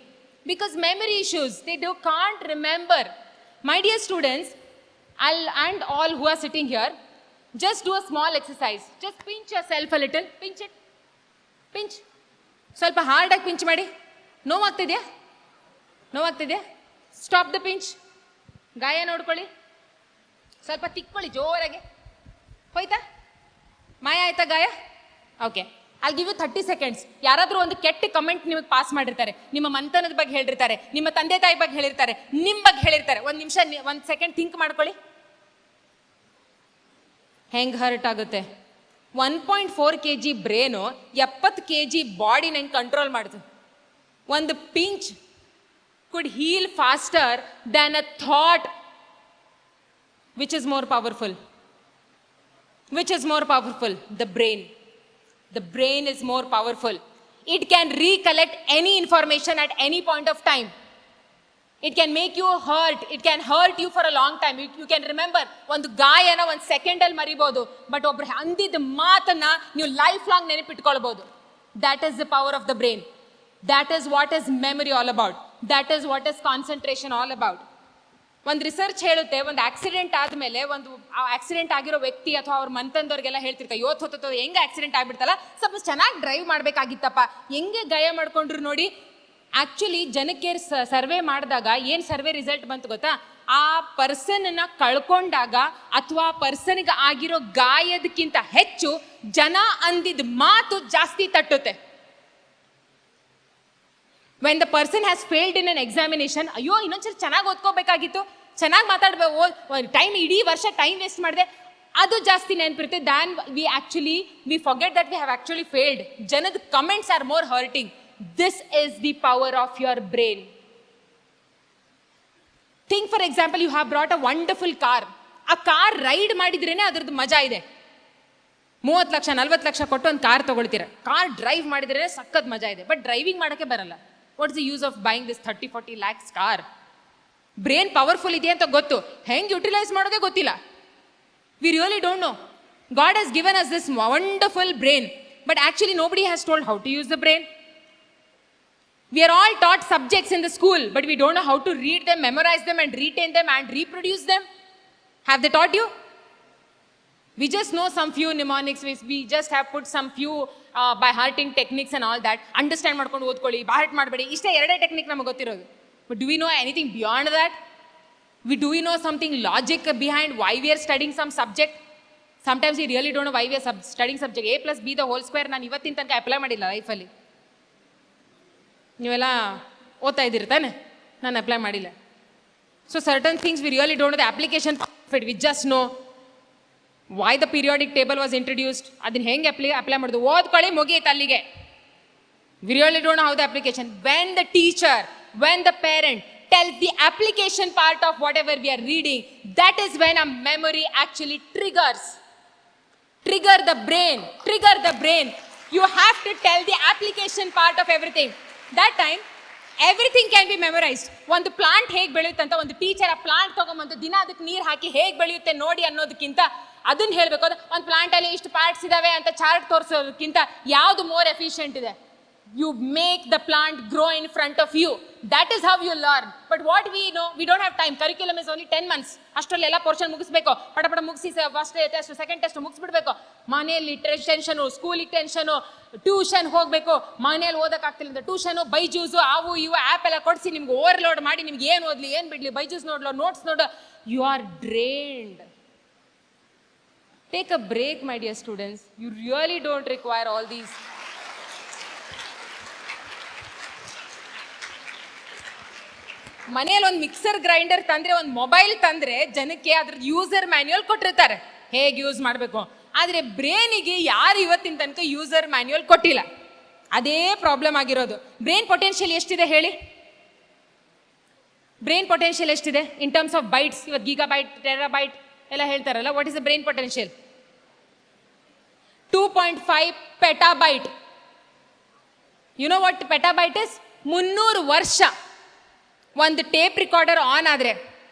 because memory issues. They can't remember. My dear students, and all who are sitting here, just do a small exercise. Just pinch yourself a little. Pinch it. Pinch. ಸ್ವಲ್ಪ ಹಾರ್ಡಾಗಿ pinch ಮಾಡಿ. ನೋವಾಗ್ತಿದೆಯಾ? Stop the pinch. ಗಾಯ ನೋಡ್ಕೊಳ್ಳಿ. ಸ್ವಲ್ಪ ತಿಕ್ಕೊಳ್ಳಿ ಜೋರಾಗಿ. ಹೋಯ್ತಾ? ಮಾಯ ಆಯ್ತಾ ಗಾಯ? Okay. I'll give you 30 seconds. ಯಾರಾದರೂ ಒಂದು ಕೆಟ್ಟ ಕಮೆಂಟ್ ನಿಮಗೆ ಪಾಸ್ ಮಾಡಿರ್ತಾರೆ, ನಿಮ್ಮ ಮಂತನದ ಬಗ್ಗೆ ಹೇಳಿರ್ತಾರೆ, ನಿಮ್ಮ ತಂದೆ ತಾಯಿ ಬಗ್ಗೆ ಹೇಳಿರ್ತಾರೆ, ನಿಮ್ಮ ಬಗ್ಗೆ ಹೇಳಿರ್ತಾರೆ. ಒಂದು ನಿಮಿಷ, ಒಂದು ಸೆಕೆಂಡ್ ಥಿಂಕ್ ಮಾಡ್ಕೊಳ್ಳಿ. ಹೆಂಗೆ ಹರ್ಟ್ ಆಗುತ್ತೆ? 1.4 kg ಬ್ರೇನು 70 kg ಬಾಡಿನ ಹೆಂಗೆ ಕಂಟ್ರೋಲ್ ಮಾಡುತ್ತೆ? ಒಂದು pinch could heal faster than a thought which is more powerful. Which is more powerful? The brain. The brain is more powerful. It can recollect any information at any point of time. It can make you hurt. It can hurt you for a long time. You can remember ಒಂದು ಗಾಯನ ಒಂದು ಸೆಕೆಂಡಲ್ಲಿ ಮರಿಬೋದು, but ಒಬ್ರು ಅಂದಿದ್ದ ಮಾತನ್ನ ನೀವು life long ನೆನಪಿಟ್ಕೊಳ್ಬೋದು. That is the power of the brain. That is what is memory all about. That is what is concentration all about. ಒಂದು research ಹೇಳುತ್ತೆ, ಒಂದು ಆಕ್ಸಿಡೆಂಟ್ ಆದಮೇಲೆ ಒಂದು ಆಕ್ಸಿಡೆಂಟ್ ಆಗಿರೋ ವ್ಯಕ್ತಿ ಅಥವಾ ಅವ್ರ ಮನ್ತಂದವ್ರಿಗೆಲ್ಲ ಹೇಳ್ತಿರ್ತಾರೆ, ಹೊತ್ತು ಹೆಂಗೆ ಆಕ್ಸಿಡೆಂಟ್ ಆಗ್ಬಿಡ್ತಲ್ಲ, ಸ್ವಲ್ಪ ಚೆನ್ನಾಗಿ ಡ್ರೈವ್ ಮಾಡಬೇಕಾಗಿತ್ತಪ್ಪ, ಹೆಂಗೆ ಗಾಯ ಮಾಡ್ಕೊಂಡ್ರು ನೋಡಿ. ಆ್ಯಕ್ಚುಲಿ ಜನಕ್ಕೆ ಸರ್ವೆ ಮಾಡಿದಾಗ ಏನು ಸರ್ವೆ ರಿಸಲ್ಟ್ ಬಂತು ಗೊತ್ತಾ? ಆ ಪರ್ಸನ್ನ ಕಳ್ಕೊಂಡಾಗ ಅಥವಾ ಪರ್ಸನ್ಗೆ ಆಗಿರೋ ಗಾಯದಕ್ಕಿಂತ ಹೆಚ್ಚು ಜನ ಅಂದಿದ್ದ ಮಾತು ಜಾಸ್ತಿ ತಟ್ಟುತ್ತೆ. When the person has failed in an examination, ಅಯ್ಯೋ ಇನ್ನೊಂದ್ಸರಿ ಚೆನ್ನಾಗಿ ಓದ್ಕೋಬೇಕಾಗಿತ್ತು, ಚೆನ್ನಾಗಿ ಮಾತಾಡ್ಬೇಕು, ಟೈಮ್ ಇಡೀ ವರ್ಷ ಟೈಮ್ ವೇಸ್ಟ್ ಮಾಡಿದೆ, ಅದು ಜಾಸ್ತಿ ನೆನಪಿರುತ್ತೆ than we forget that we have actually failed. ಜನದ comments are more hurting. This is the power of your brain. Think for example, you have brought a wonderful car. ಆ car ride ಮಾಡಿದ್ರೇನೆ ಅದ್ರದ್ದು ಮಜಾ ಇದೆ. 30 ಲಕ್ಷ 40 ಲಕ್ಷ ಕೊಟ್ಟು ಒಂದು ಕಾರ್ ತಗೊಳ್ತೀರ, ಕಾರ್ ಡ್ರೈವ್ ಮಾಡಿದ್ರೆ ಸಖತ್ ಮಜಾ ಇದೆ, ಬಟ್ ಡ್ರೈವಿಂಗ್ ಮಾಡೋಕ್ಕೆ ಬರಲ್ಲ. What's the use of buying this 30-40 lakhs car? Brain powerful ಇದೆ ಅಂತ ಗೊತ್ತು, ಹೆಂಗೆ ಯುಟಿಲೈಸ್ ಮಾಡೋದೇ ಗೊತ್ತಿಲ್ಲ. We really don't know. God has given us this wonderful brain, but actually nobody has told how to use the brain. We are all taught subjects in the school, but we don't know how to read them, memorize them, and retain them, and reproduce them. Have they taught you? We just know some few mnemonics. We just have put some few by hearting techniques and all that. Understand ಮಾಡ್ಕೊಂಡು ಓದ್ಕೊಳ್ಳಿ, by heart ಮಾಡಬೇಡಿ, ಇಷ್ಟೇ ಎರಡೇ technique ನಮಗೆ ಗೊತ್ತಿರೋದು. But do we know anything beyond that? Do we know something logic behind why we are studying some subject? Sometimes we really don't know why we are studying subject. A plus B the whole square ನಾನು ಇವತ್ತಿನ ತನಕ apply ಮಾಡಿಲ್ಲ ಲೈಫಲ್ಲಿ. ನೀವೆಲ್ಲ ಓದ್ತಾ ಇದ್ದೀರಿ ತಾನೆ? ನಾನು ಅಪ್ಲೈ ಮಾಡಿಲ್ಲ. So certain things we really don't know the application of it. We just know why the periodic table was introduced. ಅದನ್ನ ಹೆಂಗೆ ಅಪ್ಲೈ ಮಾಡೋದು, ಓದ್ಕೊಳ್ಳಿ, ಮುಗಿಯಿತು ಅಲ್ಲಿಗೆ. We really don't know how the application. When the teacher, when the parent tells the application part of whatever we are reading, that is when a memory actually triggers. Trigger the brain. Trigger the brain. You have to tell the application part of everything. That time everything can be memorised. ಒಂದು plant ಹೇಗೆ ಬೆಳೆಯುತ್ತೆ ಅಂತ ಒಂದು teacher ಆ plant ತೊಗೊಂಬಂದು ದಿನ ಅದಕ್ಕೆ ನೀರು ಹಾಕಿ ಹೇಗೆ ಬೆಳೆಯುತ್ತೆ ನೋಡಿ ಅನ್ನೋದಕ್ಕಿಂತ ಅದನ್ನ ಹೇಳಬೇಕು. ಒಂದು ಪ್ಲಾಂಟಲ್ಲಿ ಇಷ್ಟು ಪಾರ್ಟ್ಸ್ ಇದಾವೆ ಅಂತ ಚಾರ್ಟ್ ತೋರಿಸೋದಕ್ಕಿಂತ ಯಾವುದು ಮೋರ್ ಎಫಿಷಿಯೆಂಟ್ ಇದೆ? You make the plant grow in front of you. That is how you learn. But what we know, we don't have time. Curriculum is only 10 months. ಅಷ್ಟರಲ್ಲಿ ಎಲ್ಲ ಪೋರ್ಷನ್ ಮುಗಿಸ್ಬೇಕು, ಪಟ ಮುಗಿಸಿ first test second test ಮುಗಿಸ್ಬಿಡ್ಬೇಕು. ಮನೆಯಲ್ಲಿ tension, ಸ್ಕೂಲಿಗೆ tension, tuition ಹೋಗಬೇಕು, ಮನೇಲಿ ಓದೋಕ್ಕಾಗ್ತಿಲ್ಲ, tuition, ಬೈಜೂಸು, ಅವು ಇವು ಆ್ಯಪ್ ಎಲ್ಲ ಕೊಡಿಸಿ ನಿಮ್ಗೆ ಓವರ್ಲೋಡ್ ಮಾಡಿ ನಿಮ್ಗೆ ಏನು ಓದಲಿ ಏನು ಬಿಡಲಿ, ಬೈಜೂಸ್ ನೋಡ್ಲೋ, ನೋಟ್ಸ್ ನೋಡು, you are drained. Take a break, my dear students. You really don't require all these. ಮನೆಯಲ್ಲಿ ಒಂದು ಮಿಕ್ಸರ್ ಗ್ರೈಂಡರ್ ತಂದರೆ, ಒಂದು ಮೊಬೈಲ್ ತಂದರೆ ಜನಕ್ಕೆ ಅದ್ರದ್ದು ಯೂಸರ್ ಮ್ಯಾನ್ಯುಯಲ್ ಕೊಟ್ಟಿರ್ತಾರೆ ಹೇಗೆ ಯೂಸ್ ಮಾಡಬೇಕು. ಆದರೆ ಬ್ರೇನಿಗೆ ಯಾರು ಇವತ್ತಿನ ತನಕ ಯೂಸರ್ ಮ್ಯಾನ್ಯುಯಲ್ ಕೊಟ್ಟಿಲ್ಲ. ಅದೇ ಪ್ರಾಬ್ಲಮ್ ಆಗಿರೋದು. ಬ್ರೈನ್ ಪೊಟೆನ್ಷಿಯಲ್ ಎಷ್ಟಿದೆ ಹೇಳಿ? ಬ್ರೈನ್ ಪೊಟೆನ್ಷಿಯಲ್ ಎಷ್ಟಿದೆ ಇನ್ ಟರ್ಮ್ಸ್ ಆಫ್ ಬೈಟ್ಸ್? ಇವತ್ತು ಗೀಗಾಬೈಟ್, ಟೆರಾಬೈಟ್ ಎಲ್ಲ ಹೇಳ್ತಾರಲ್ಲ. What is the brain potential? 2.5 petabyte. You know what petabyte is? 300 ವರ್ಷ ಒಂದು ಟೇಪ್ ರಿಕಾರ್ಡರ್ ಆನ್ ಆದರೆ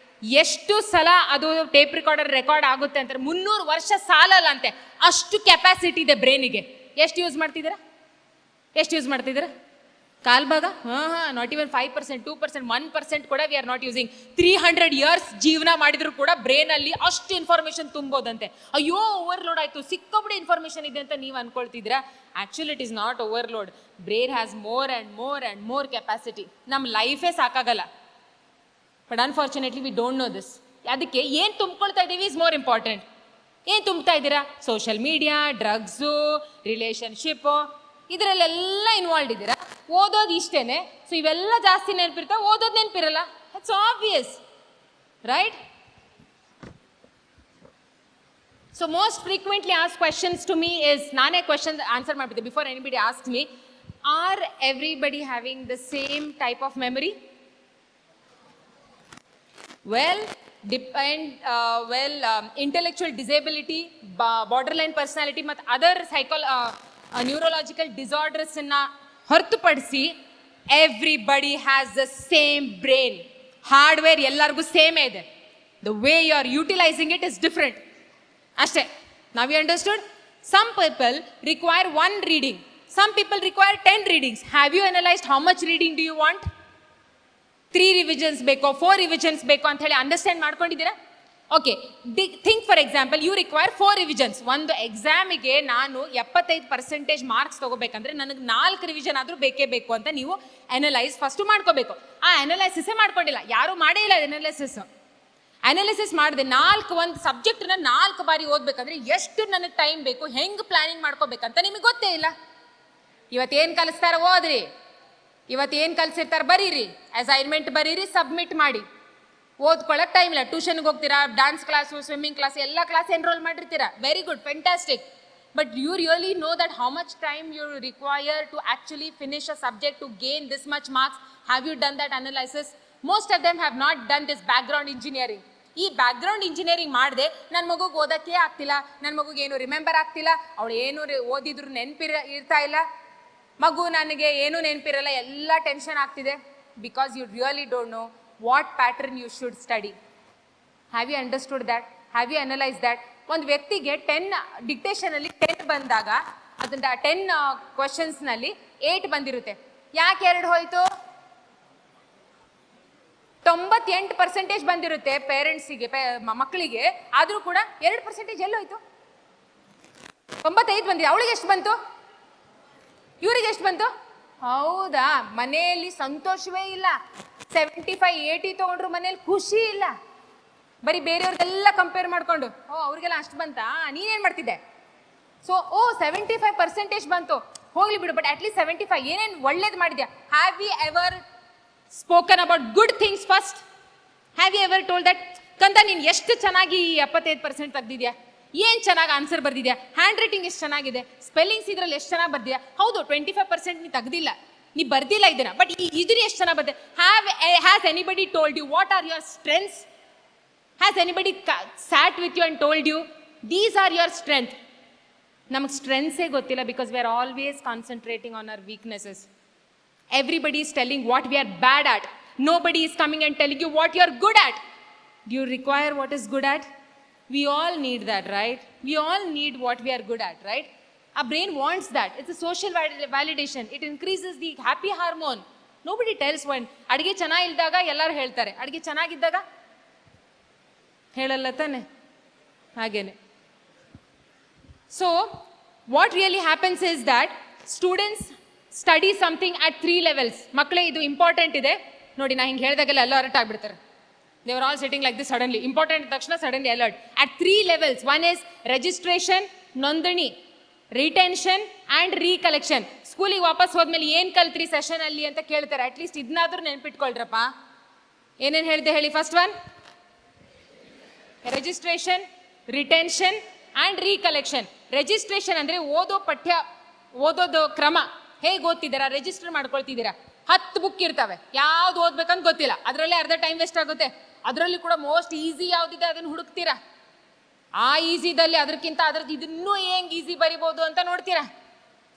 ಎಷ್ಟು ಸಲ ಅದು ಟೇಪ್ ರಿಕಾರ್ಡರ್ ರೆಕಾರ್ಡ್ ಆಗುತ್ತೆ ಅಂತಾರೆ. 300 ವರ್ಷ ಸಾಲಲ್ಲ ಅಂತೆ, ಅಷ್ಟು ಕೆಪಾಸಿಟಿ ಇದೆ ಬ್ರೈನಿಗೆ. ಎಷ್ಟು ಯೂಸ್ ಮಾಡ್ತಿದ್ದೀರಾ? ಎಷ್ಟು ಯೂಸ್ ಮಾಡ್ತಿದ್ದೀರಾ? ಕಾಲ್ ಭಾಗ? ನಾಟ್ ಇವನ್ 5%, 2%, 1% ಕೂಡ V are not using. 300 years ಜೀವನ ಮಾಡಿದ್ರು ಕೂಡ ಬ್ರೈನಲ್ಲಿ ಅಷ್ಟು ಇನ್ಫಾರ್ಮೇಷನ್ ತುಂಬೋದಂತೆ. ಅಯ್ಯೋ ಓವರ್ಲೋಡ್ ಆಯಿತು, ಸಿಕ್ಕಾಬಿಡಿ ಇನ್ಫಾರ್ಮೇಷನ್ ಇದೆ ಅಂತ ನೀವು ಅನ್ಕೊಳ್ತಿದ್ದೀರಾ. Actually it is not overload. Brain has more and more and more capacity. ನಮ್ಮ ಲೈಫೇ ಸಾಕಾಗಲ್ಲ. But unfortunately we don't know this. ಅದಕ್ಕೆ ಏನು ತುಂಬ್ಕೊಳ್ತಾ ಇದ್ದೀವಿ ಇಸ್ ಮೋರ್ ಇಂಪಾರ್ಟೆಂಟ್. ಏನು ತುಂಬ್ತಾ ಇದ್ದೀರಾ? ಸೋಷಿಯಲ್ ಮೀಡಿಯಾ, ಡ್ರಗ್ಸು, ರಿಲೇಷನ್ಶಿಪ್ಪು, ಇದರಲ್ಲೆಲ್ಲ ಇನ್ವಾಲ್ವ್ ಇದ್ದೀರಾ. ಓದೋದು ಇಷ್ಟೇನೆ. ಸೊ ಇವೆಲ್ಲ ಜಾಸ್ತಿ ನೆನಪಿರ್ತಾವೆ, ಓದೋದು ನೆನಪಿರಲ್ಲ. It's obvious, right? So most frequently ask questions to me is, ನಾನೇ ಕ್ವೆಶನ್ ಆನ್ಸರ್ ಮಾಡ್ಬಿದ್ದೆ before anybody ask me, are everybody having the same type of memory? Well, intellectual disability, borderline personality ಮತ್ತು other neurological ಡಿಸಾರ್ಡರ್ಸನ್ನು ಹೊರತುಪಡಿಸಿ everybody has the same brain. Hardware ಎಲ್ಲರಿಗೂ ಸೇಮೇ ಇದೆ. The way you are utilising it is different ಅಷ್ಟೇ. ನಾವ್ you understood? Some people require 1 reading, some people require 10 readings. Have you analyzed how much reading do you want? 3 revisions ಬೇಕೋ 4 revisions ಬೇಕೋ ಅಂತ ಹೇಳಿ understand ಮಾಡ್ಕೊಂಡಿದ್ದೀರಾ? Okay, think for example you require 4 revisions. ಒಂದು ಎಕ್ಸಾಮಿಗೆ ನಾನು 75% marks ತಗೋಬೇಕಂದ್ರೆ ನನಗೆ 4 ರಿವಿಷನ್ ಆದರೂ ಬೇಕೇ ಬೇಕು ಅಂತ ನೀವು ಅನಲೈಸ್ ಫಸ್ಟು ಮಾಡ್ಕೋಬೇಕು. ಆ ಅನಲೈಸಿಸೇ ಮಾಡ್ಕೊಂಡಿಲ್ಲ, ಯಾರು ಮಾಡೇ ಇಲ್ಲ ಅನಾಲಿಸಿಸ್ ಮಾಡಿದೆ. ಒಂದು ಸಬ್ಜೆಕ್ಟ್ನ 4 ಬಾರಿ ಓದ್ಬೇಕಂದ್ರೆ ಎಷ್ಟು ನನಗೆ ಟೈಮ್ ಬೇಕು, ಹೆಂಗೆ ಪ್ಲಾನಿಂಗ್ ಮಾಡ್ಕೋಬೇಕಂತ ನಿಮಗೆ ಗೊತ್ತೇ ಇಲ್ಲ. ಇವತ್ತೇನು ಕಲಿಸ್ತಾರ ಓದ್ರಿ, ಇವತ್ತೇನು ಕಲಿಸಿರ್ತಾರೆ ಬರೀರಿ, ಅಸೈನ್ಮೆಂಟ್ ಬರೀರಿ, ಸಬ್ಮಿಟ್ ಮಾಡಿ. ಓದ್ಕೊಳ್ಳೋಕೆ ಟೈಮ್ ಇಲ್ಲ. ಟ್ಯೂಷನ್ಗೆ ಹೋಗ್ತೀರಾ, ಡಾನ್ಸ್ ಕ್ಲಾಸು, ಸ್ವಿಮ್ಮಿಂಗ್ ಕ್ಲಾಸ್, ಎಲ್ಲ ಕ್ಲಾಸ್ ಎನ್ರೋಲ್ ಮಾಡಿರ್ತೀರಾ. Very good, fantastic. But you really know that how much time you require to actually finish a subject to gain this much marks? Have you done that analysis? Most of them have not done this background engineering. ಈ background engineering ಮಾಡಿದೆ, ನನ್ನ ಮಗುಗೆ ಓದೋಕ್ಕೆ ಆಗ್ತಿಲ್ಲ, ನನ್ನ ಮಗುಗೆ ಏನು remember ಆಗ್ತಿಲ್ಲ, ಅವಳು ಏನು ಓದಿದ್ರು ಇರ್ತಾ ಇಲ್ಲ, ಮಗು ನನಗೆ ಏನೂ ನೆನಪಿರಲ್ಲ, ಎಲ್ಲ ಟೆನ್ಷನ್ ಆಗ್ತಿದೆ. Because you really don't know what pattern you should study. Have you understood that? Have you analyse that? ಒಂದು ವ್ಯಕ್ತಿಗೆ 10 ಡಿಕ್ಟೇಷನಲ್ಲಿ 10 ಬಂದಾಗ ಅದನ್ನ 10 ಕ್ವಶನ್ಸ್ನಲ್ಲಿ 8 ಬಂದಿರುತ್ತೆ. ಯಾಕೆ 2 ಹೋಯ್ತು? 98% ಬಂದಿರುತ್ತೆ ಪೇರೆಂಟ್ಸಿಗೆ, ಮಕ್ಕಳಿಗೆ. ಆದರೂ ಕೂಡ 2% ಎಲ್ಲೋಯ್ತು? 95 ಬಂದಿದೆ. ಅವಳಿಗೆ ಎಷ್ಟು ಬಂತು? ಇವ್ರಿಗೆ ಎಷ್ಟು ಬಂತು? ಹೌದಾ, ಮನೆಯಲ್ಲಿ ಸಂತೋಷವೇ ಇಲ್ಲ. 75, 80 ತೊಗೊಂಡ್ರು ಮನೇಲಿ ಖುಷಿ ಇಲ್ಲ. ಬರೀ ಬೇರೆಯವ್ರಿಗೆಲ್ಲ ಕಂಪೇರ್ ಮಾಡ್ಕೊಂಡು, ಅವ್ರಿಗೆಲ್ಲ ಅಷ್ಟು ಬಂತಾ, ನೀನೇನು ಮಾಡ್ತಿದ್ದೆ? ಸೊ 75% ಬಂತು, ಹೋಗ್ಲಿ ಬಿಡು. ಬಟ್ ಅಟ್ಲೀಸ್ಟ್ 75 ಏನೇನು ಒಳ್ಳೇದು ಮಾಡಿದ್ಯಾ? Have you ever spoken about good things first? Have you ever told that ಕಂತ ನೀನು ಎಷ್ಟು ಚೆನ್ನಾಗಿ 75% ತೆಗ್ದಿದ್ಯಾ, ಏನು ಚೆನ್ನಾಗಿ ಆನ್ಸರ್ ಬರ್ದಿದ್ಯಾ, ಹ್ಯಾಂಡ್ ರೈಟಿಂಗ್ ಎಷ್ಟು ಚೆನ್ನಾಗಿದೆ, ಸ್ಪೆಲ್ಲಿಂಗ್ಸ್ ಇದರಲ್ಲಿ ಎಷ್ಟು ಚೆನ್ನಾಗಿ ಬರ್ದಿದ್ಯಾ? ಹೌದು, 25% ನೀ ತೆಗ್ದಿಲ್ಲ, ನೀ ಬರ್ದಿಲ್ಲ ಇದನ್ನ, ಬಟ್ ಇದನ್ನ ಎಷ್ಟು ಚೆನ್ನಾಗಿ ಬರ್ದೆ. Has anybody told you what are your strengths? Has anybody sat with you and told you these are your strength? ನಮಗೆ ಸ್ಟ್ರೆಂತ್ಸೇ ಗೊತ್ತಿಲ್ಲ, because we are always concentrating on our weaknesses. Everybody is telling what we are bad at. Nobody is coming and telling you what you are good at. Do you require what is good at? We all need that, right? We all need what we are good at, right? Our brain wants that. It's a social validation. It increases the happy hormone. Nobody tells when ಅಡಿಗೆ ಚೆನ್ನಾಗಿಲ್ದಾಗ ಎಲ್ಲರೂ ಹೇಳ್ತಾರೆ, ಅಡಿಗೆ ಚೆನ್ನಾಗಿದ್ದಾಗ ಹೇಳಲ್ಲ ತಾನೆ? ಹಾಗೇನೆ. So what really happens is that students study something at 3 levels. ಮಕ್ಕಳೇ, ಇದು important ಇದೆ ನೋಡಿ. ನಾ ಹಿಂಗೆ ಹೇಳಿದಾಗೆಲ್ಲ ಎಲ್ಲ ಅಲರ್ಟ್ ಆಗಿಬಿಡ್ತಾರೆ. They are all sitting like this. Suddenly important ತಕ್ಷಣ suddenly alert. At 3 levels. 1 is registration, ನೋಂದಣಿ, ರಿಟೆನ್ಷನ್ ಆ್ಯಂಡ್ ರೀಕಲೆಕ್ಷನ್. ಸ್ಕೂಲಿಗೆ ವಾಪಸ್ ಹೋದ್ಮೇಲೆ ಏನು ಕಲ್ತ್ರಿ ಸೆಷನಲ್ಲಿ ಅಂತ ಕೇಳ್ತಾರೆ. ಅಟ್ಲೀಸ್ಟ್ ಇದನ್ನಾದ್ರೂ ನೆನ್ಪಿಟ್ಕೊಳ್ರಪ್ಪ. ಏನೇನು ಹೇಳಿದೆ ಹೇಳಿ? First one registration, retention and recollection. Registration ಅಂದರೆ ಓದೋದು ಕ್ರಮ. ಹೇಗೆ ಓದ್ತಿದ್ದೀರಾ? ರಿಜಿಸ್ಟರ್ ಮಾಡ್ಕೊಳ್ತಿದ್ದೀರಾ. 10 ಬುಕ್ ಇರ್ತವೆ, ಯಾವ್ದು ಓದ್ಬೇಕಂತ ಗೊತ್ತಿಲ್ಲ, ಅದರಲ್ಲೇ ಅರ್ಧ ಟೈಮ್ ವೇಸ್ಟ್ ಆಗುತ್ತೆ. ಅದರಲ್ಲಿ ಕೂಡ ಮೋಸ್ಟ್ ಈಸಿ ಯಾವುದಿದೆ ಅದನ್ನು ಹುಡುಕ್ತೀರಾ. ಆ ಈಸಿದಲ್ಲಿ ಅದಕ್ಕಿಂತ ಇದನ್ನೂ ಹೆಂಗೆ ಈಸಿ ಬರಿಬೋದು ಅಂತ ನೋಡ್ತೀರಾ.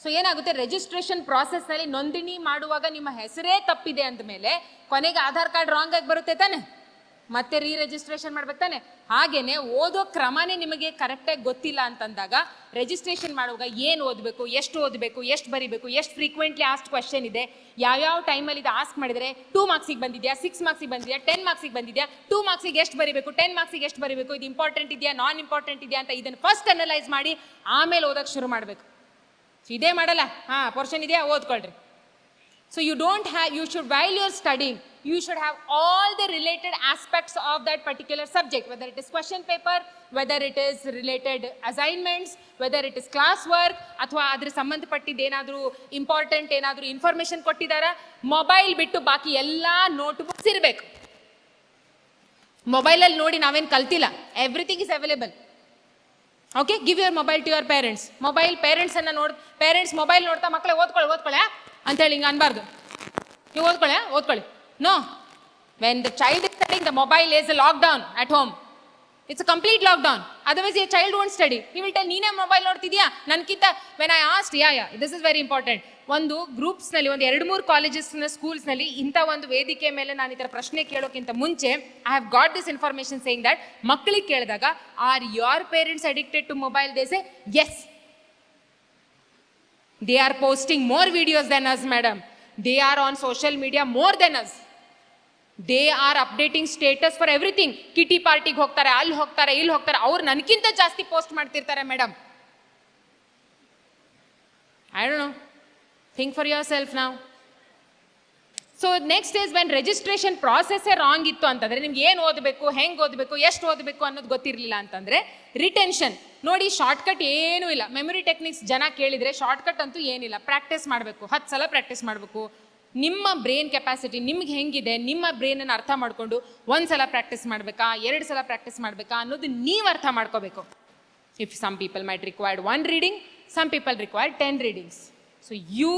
ಸೊ ಏನಾಗುತ್ತೆ, ರಿಜಿಸ್ಟ್ರೇಷನ್ ಪ್ರಾಸೆಸ್ನಲ್ಲಿ ನೋಂದಣಿ ಮಾಡುವಾಗ ನಿಮ್ಮ ಹೆಸರೇ ತಪ್ಪಿದೆ ಅಂದಮೇಲೆ ಕೊನೆಗೆ ಆಧಾರ್ ಕಾರ್ಡ್ ರಾಂಗ್ ಆಗಿ ಬರುತ್ತೆ ತಾನೆ, ಮತ್ತೆ ರಿಜಿಸ್ಟ್ರೇಷನ್ ಮಾಡ್ಬೇಕು ತಾನೆ. ಹಾಗೇನೆ ಓದೋ ಕ್ರಮನೇ ನಿಮಗೆ ಕರೆಕ್ಟಾಗಿ ಗೊತ್ತಿಲ್ಲ ಅಂತಂದಾಗ ರಿಜಿಸ್ಟ್ರೇಷನ್ ಮಾಡುವಾಗ ಏನು ಓದಬೇಕು, ಎಷ್ಟು ಬರಿಬೇಕು, ಎಷ್ಟು ಫ್ರೀಕ್ವೆಂಟ್ಲಿ ಆಸ್ಟ್ ಕ್ವಶನ್ ಇದೆ, ಯಾವ್ಯಾವ ಟೈಮಲ್ಲಿ ಇದು ಆಸ್ಕ್ ಮಾಡಿದರೆ 2 ಮಾರ್ಕ್ಸಿಗೆ ಬಂದಿದೆಯಾ, 6 ಮಾರ್ಕ್ಸಿಗೆ ಬಂದಿದೆಯಾ, 10 ಮಾರ್ಕ್ಸಿಗೆ ಬಂದಿದೆಯಾ, 2 ಮಾರ್ಕ್ಸಿಗೆ ಎಷ್ಟು ಬರಿಬೇಕು, 10 ಮಾರ್ಕ್ಸಿಗೆ ಎಷ್ಟು ಬರಿಬೇಕು, ಇದು ಇಂಪಾರ್ಟೆಂಟ್ ಇದೆಯಾ, ನಾನ್ ಇಂಪಾರ್ಟೆಂಟ್ ಇದೆಯಾ ಅಂತ ಇದನ್ನು ಫಸ್ಟ್ ಅನಲೈಸ್ ಮಾಡಿ ಆಮೇಲೆ ಓದೋಕ್ಕೆ ಶುರು ಮಾಡಬೇಕು. ಇದೇ ಮಾಡಲ್ಲ, ಪೋರ್ಷನ್ ಇದೆಯಾ ಓದ್ಕೊಳ್ರಿ. So you should, while you're studying, you should have all the related aspects of that particular subject, whether it is question paper, whether it is related assignments, whether it is class work, ಅಥವಾ ಅದ್ರ ಸಂಬಂಧಪಟ್ಟಿದ್ದು ಏನಾದರೂ important ಏನಾದರೂ information ಕೊಟ್ಟಿದ್ದಾರಾ. Mobile ಬಿಟ್ಟು ಬಾಕಿ ಎಲ್ಲ notebooks ಇರಬೇಕು. ಮೊಬೈಲಲ್ಲಿ ನೋಡಿ ನಾವೇನು ಕಲ್ತಿಲ್ಲ, everything is available. Okay, give your mobile to your parents. Parents mobile ನೋಡ್ತಾ ಮಕ್ಕಳೇ ಓದ್ಕೊಳ್ಳಿ ಅಂತೇಳಿ ಹಿಂಗೆ ಅನ್ಬಾರ್ದು. ನೀವು ಓದ್ಕೊಳ್ಳಿ. No, when the child is studying the mobile is a lockdown at home. It's a complete lockdown. Otherwise, your child won't study. He will tell, ನೀನೇ mobile ನೋಡ್ತಿದ್ಯಾ ನನ್ಕಿಂತ. When I asked, this is very important. ಒಂದು ಗ್ರೂಪ್ಸ್ನಲ್ಲಿ, ಒಂದು 2-3 ಕಾಲೇಜಸ್ನ ಸ್ಕೂಲ್ಸ್ನಲ್ಲಿ ಇಂಥ ಒಂದು ವೇದಿಕೆ ಮೇಲೆ ನಾನು ಈ ಥರ ಪ್ರಶ್ನೆ ಕೇಳೋಕ್ಕಿಂತ ಮುಂಚೆ I have got this information saying that ಮಕ್ಕಳಿಗೆ ಕೇಳಿದಾಗ, are your parents addicted to mobile? They say yes. They are posting more videos than us, madam. They are on social media more than us. They are updating status for everything. Kitty party ಗೆ ಹೋಗ್ತಾರೆ, ಅಲ್ಲಿ ಹೋಗ್ತಾರೆ, ಇಲ್ಲಿ ಹೋಗ್ತಾರೆ. ಅವ್ರು ನನಗಿಂತ ಜಾಸ್ತಿ post ಮಾಡ್ತಿರ್ತಾರೆ madam. I don't know. Think for yourself now. So next is when registration ಪ್ರಾಸೆಸ್ಸೇ ರಾಂಗ್ ಇತ್ತು ಅಂತಂದರೆ, ನಿಮ್ಗೆ ಏನು ಓದಬೇಕು, ಹೆಂಗೆ ಓದಬೇಕು, ಎಷ್ಟು ಓದಬೇಕು ಅನ್ನೋದು ಗೊತ್ತಿರಲಿಲ್ಲ ಅಂತಂದರೆ, ರಿಟೆನ್ಷನ್ ನೋಡಿ, ಶಾರ್ಟ್ಕಟ್ ಏನೂ ಇಲ್ಲ. ಮೆಮೊರಿ ಟೆಕ್ನಿಕ್ಸ್ ಜನ ಕೇಳಿದರೆ ಶಾರ್ಟ್ಕಟ್ ಅಂತೂ ಏನಿಲ್ಲ. ಪ್ರಾಕ್ಟೀಸ್ ಮಾಡಬೇಕು, 10 ಸಲ ಪ್ರಾಕ್ಟೀಸ್ ಮಾಡಬೇಕು. ನಿಮ್ಮ ಬ್ರೈನ್ ಕೆಪಾಸಿಟಿ ನಿಮ್ಗೆ ಹೆಂಗಿದೆ, ನಿಮ್ಮ ಬ್ರೈನನ್ನು ಅರ್ಥ ಮಾಡಿಕೊಂಡು 1 ಸಲ ಪ್ರಾಕ್ಟೀಸ್ ಮಾಡಬೇಕಾ, 2 ಸಲ ಪ್ರಾಕ್ಟೀಸ್ ಮಾಡಬೇಕಾ ಅನ್ನೋದು ನೀವು ಅರ್ಥ ಮಾಡ್ಕೋಬೇಕು. If some people might required 1 reading, some people required 10 readings. So you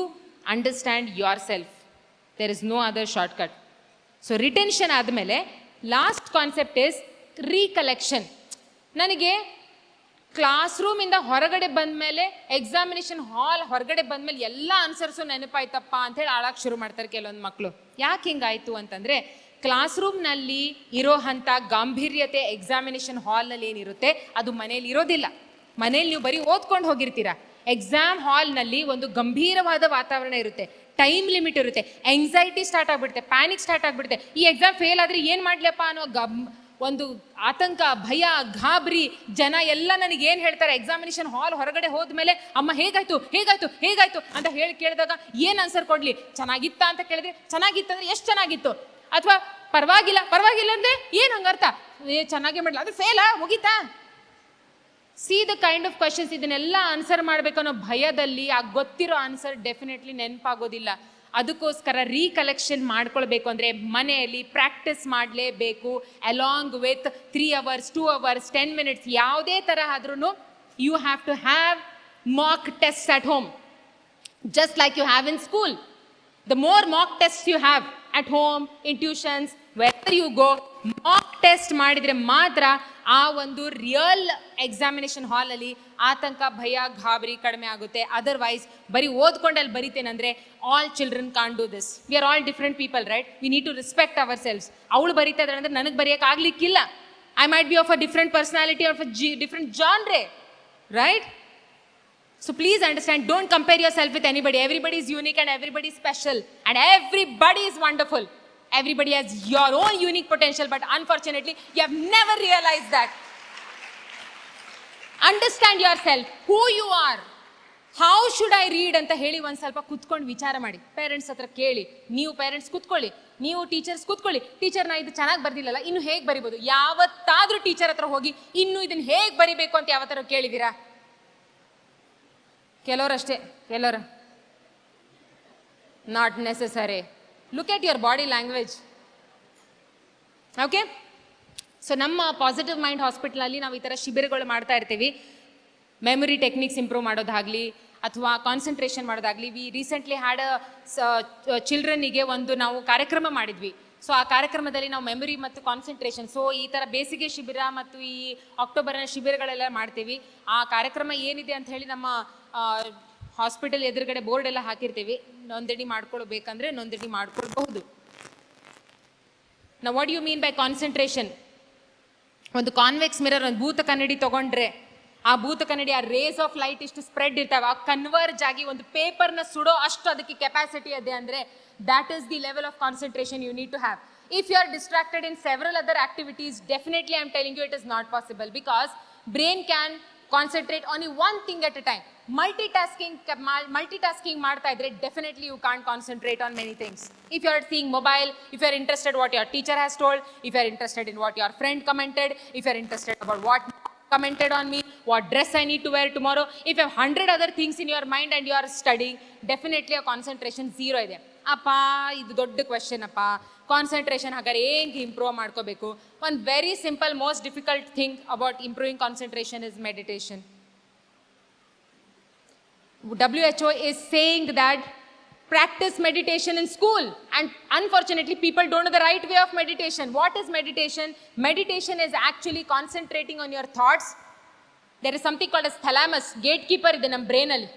understand yourself. There is no other shortcut. So retention ಆದಮೇಲೆ ಲಾಸ್ಟ್ ಕಾನ್ಸೆಪ್ಟ್ ಇಸ್ ರೀಕಲೆಕ್ಷನ್. ನನಗೆ ಕ್ಲಾಸ್ ರೂಮಿಂದ ಹೊರಗಡೆ ಬಂದಮೇಲೆ, ಎಕ್ಸಾಮಿನೇಷನ್ ಹಾಲ್ ಹೊರಗಡೆ ಬಂದಮೇಲೆ ಎಲ್ಲ ಆನ್ಸರ್ಸು ನೆನಪಾಯ್ತಪ್ಪ ಅಂಥೇಳಿ ಆಳಕ್ಕೆ ಶುರು ಮಾಡ್ತಾರೆ ಕೆಲವೊಂದು ಮಕ್ಕಳು. ಯಾಕೆ ಹಿಂಗಾಯಿತು ಅಂತಂದರೆ, ಕ್ಲಾಸ್ ರೂಮ್ನಲ್ಲಿ ಇರೋ ಅಂಥ ಗಾಂಭೀರ್ಯತೆ ಎಕ್ಸಾಮಿನೇಷನ್ ಹಾಲ್ನಲ್ಲಿ ಏನಿರುತ್ತೆ ಅದು ಮನೇಲಿ ಇರೋದಿಲ್ಲ. ಮನೇಲಿ ನೀವು ಬರೀ ಓದ್ಕೊಂಡು ಹೋಗಿರ್ತೀರ. ಎಕ್ಸಾಮ್ ಹಾಲ್ನಲ್ಲಿ ಒಂದು ಗಂಭೀರವಾದ ವಾತಾವರಣ ಇರುತ್ತೆ, ಟೈಮ್ ಲಿಮಿಟ್ ಇರುತ್ತೆ, ಎಂಗ್ಸೈಟಿ ಸ್ಟಾರ್ಟ್ ಆಗಿಬಿಡುತ್ತೆ, ಪ್ಯಾನಿಕ್ ಸ್ಟಾರ್ಟ್ ಆಗಿಬಿಡುತ್ತೆ. ಈ ಎಕ್ಸಾಮ್ ಫೇಲ್ ಆದರೆ ಏನು ಮಾಡಲಪ್ಪ ಅನ್ನೋ ಒಂದು ಆತಂಕ, ಭಯ, ಗಾಬರಿ. ಜನ ಎಲ್ಲ ನನಗೆ ಏನು ಹೇಳ್ತಾರೆ, ಎಕ್ಸಾಮಿನೇಷನ್ ಹಾಲ್ ಹೊರಗಡೆ ಹೋದ್ಮೇಲೆ, ಅಮ್ಮ ಹೇಗಾಯ್ತು ಹೇಗಾಯ್ತು ಹೇಗಾಯ್ತು ಅಂತ ಹೇಳಿ ಕೇಳಿದಾಗ ಏನು ಆನ್ಸರ್ ಕೊಡಲಿ? ಚೆನ್ನಾಗಿತ್ತಾ ಅಂತ ಕೇಳಿದ್ರೆ, ಚೆನ್ನಾಗಿತ್ತಂದ್ರೆ ಎಷ್ಟು ಚೆನ್ನಾಗಿತ್ತು, ಅಥವಾ ಪರವಾಗಿಲ್ಲ ಪರವಾಗಿಲ್ಲ ಅಂದರೆ ಏನು ಹಂಗರ್ಥ? ಚೆನ್ನಾಗೇ ಮಾಡಲ್ಲ, ಅದು ಫೇಲಾ, ಮುಗೀತಾ? See the kind of questions. ಇದನ್ನೆಲ್ಲ ಆನ್ಸರ್ ಮಾಡಬೇಕು ಅನ್ನೋ ಭಯದಲ್ಲಿ ಆ ಗೊತ್ತಿರೋ ಆನ್ಸರ್ ಡೆಫಿನೆಟ್ಲಿ ನೆನಪಾಗೋದಿಲ್ಲ. ಅದಕ್ಕೋಸ್ಕರ ರೀಕಲೆಕ್ಷನ್ ಮಾಡ್ಕೊಳ್ಬೇಕು ಅಂದರೆ ಮನೆಯಲ್ಲಿ ಪ್ರಾಕ್ಟೀಸ್ ಮಾಡಲೇಬೇಕು. Along with 3 hours, 2 hours, 10 minutes, ಯಾವುದೇ ಥರ ಆದ್ರೂ you have to have mock test at home, just like you have in school. The more mock tests you have at home, in tuitions, wherever you go, mock test ಮಾಡಿದರೆ ಮಾತ್ರ ಆ ಒಂದು real examination ಹಾಲಲ್ಲಿ ಆತಂಕ, ಭಯ, ಗಾಬರಿ ಕಡಿಮೆ ಆಗುತ್ತೆ. ಅದರ್ವೈಸ್ ಬರೀ ಓದ್ಕೊಂಡು ಅಲ್ಲಿ ಬರಿತೇನೆಂದರೆ, all children can do this. We are all different people, right? We need to respect ourselves. ಅವಳು ಬರೀತಾ ಇದ್ದಾಳೆ ಅಂದರೆ ನನಗೆ ಬರೆಯೋಕೆ ಆಗ್ಲಿಕ್ಕಿಲ್ಲ. I might be of a different personality, of a different genre, right? So please understand, don't compare yourself with anybody. Everybody is unique and everybody is special and everybody is wonderful. Everybody has your own unique potential, but unfortunately you have never realized that. Understand yourself, who you are. How should I read ಅಂತ ಹೇಳಿ ಒಂದು ಸ್ವಲ್ಪ ಕುತ್ಕೊಂಡು ವಿಚಾರ ಮಾಡಿ. Parents ಹತ್ರ ಕೇಳಿ, ನೀವು ಪೇರೆಂಟ್ಸ್ ಕುತ್ಕೊಳ್ಳಿ, ನೀವು ಟೀಚರ್ಸ್ ಕುತ್ಕೊಳ್ಳಿ. ಟೀಚರ್ನ ಇದು ಚೆನ್ನಾಗಿ ಬರ್ದಿಲ್ಲಲ್ಲ, ಇನ್ನು ಹೇಗೆ ಬರಿಬೋದು? ಯಾವತ್ತಾದರೂ ಟೀಚರ್ ಹತ್ರ ಹೋಗಿ ಇನ್ನು ಇದನ್ನು ಹೇಗೆ ಬರಿಬೇಕು ಅಂತ ಯಾವತ್ತಾರು ಕೇಳಿದ್ದೀರಾ? ಕೆಲವರಷ್ಟೇ, ಕೆಲವರು not necessary. Look at your body language. Okay, so ನಮ್ಮ ಪಾಸಿಟಿವ್ ಮೈಂಡ್ ಹಾಸ್ಪಿಟಲಲ್ಲಿ ನಾವು ಈ ಥರ ಶಿಬಿರಗಳು ಮಾಡ್ತಾ ಇರ್ತೀವಿ. ಮೆಮೊರಿ ಟೆಕ್ನಿಕ್ಸ್ ಇಂಪ್ರೂವ್ ಮಾಡೋದಾಗಲಿ ಅಥವಾ ಕಾನ್ಸಂಟ್ರೇಷನ್ ಮಾಡೋದಾಗಲಿ. ವಿ ರೀಸೆಂಟ್ಲಿ ಹ್ಯಾಡ್ ಚಿಲ್ಡ್ರನ್ನಿಗೆ ಒಂದು ನಾವು ಕಾರ್ಯಕ್ರಮ ಮಾಡಿದ್ವಿ. ಸೊ ಆ ಕಾರ್ಯಕ್ರಮದಲ್ಲಿ ನಾವು ಮೆಮೊರಿ ಮತ್ತು ಕಾನ್ಸಂಟ್ರೇಷನ್, ಸೊ ಈ ಥರ ಬೇಸಿಗೆ ಶಿಬಿರ ಮತ್ತು ಈ ಅಕ್ಟೋಬರ್ನ ಶಿಬಿರಗಳೆಲ್ಲ ಮಾಡ್ತೀವಿ. ಆ ಕಾರ್ಯಕ್ರಮ ಏನಿದೆ ಅಂತ ಹೇಳಿ ನಮ್ಮ ಹಾಸ್ಪಿಟಲ್ ಎದುರುಗಡೆ ಬೋರ್ಡ್ ಎಲ್ಲ ಹಾಕಿರ್ತೀವಿ. ನೋಂದಣಿ ಮಾಡ್ಕೊಳ್ಬೇಕಂದ್ರೆ ನೋಂದಣಿ ಮಾಡ್ಕೊಳ್ಬಹುದು. ನಾವು what you mean by concentration? ಒಂದು ಕಾನ್ವೆಕ್ಸ್ ಮಿರರ್, ಒಂದು ಭೂತ ಕನ್ನಡಿ ತಗೊಂಡ್ರೆ, ಆ ಭೂತ ಕನ್ನಡಿ, ಆ ರೇಸ್ ಆಫ್ ಲೈಟ್ ಇಷ್ಟು ಸ್ಪ್ರೆಡ್ ಇರ್ತಾವೆ, ಆ ಕನ್ವರ್ಜ್ ಆಗಿ ಒಂದು ಪೇಪರ್ನ ಸುಡೋ ಅಷ್ಟು ಅದಕ್ಕೆ ಕೆಪಾಸಿಟಿ ಇದೆ ಅಂದರೆ, that is the level of concentration you need to have. If you are distracted in several other activities, definitely I am telling you it is not possible, because brain can concentrate only one thing at a time. Multitasking ಮಾಡ್ತಾ ಇದ್ರೆ definitely you can't concentrate on many things. If you are seeing mobile, if you are interested what your teacher has told, if you are interested in what your friend commented, if you are interested about what commented on me, what dress I need to wear tomorrow, if you have 100 other things in your mind and you are studying, definitely a concentration zero ಇದೆ. ಅಪ್ಪ, ಇದು ದೊಡ್ಡ question ಅಪ್ಪ. Concentration ಹಾಗಾದ್ರೆ ಹೆಂಗೆ improve ಮಾಡ್ಕೋಬೇಕು? ಒಂದು very simple, most difficult thing about improving concentration is meditation. WHO is saying that practice meditation in school, and unfortunately people don't know the right way of meditation. What is meditation? Meditation is actually concentrating on your thoughts. There is something called as thalamus, gatekeeper ಇದೆ ನಮ್ಮ brain ಅಲ್ಲಿ.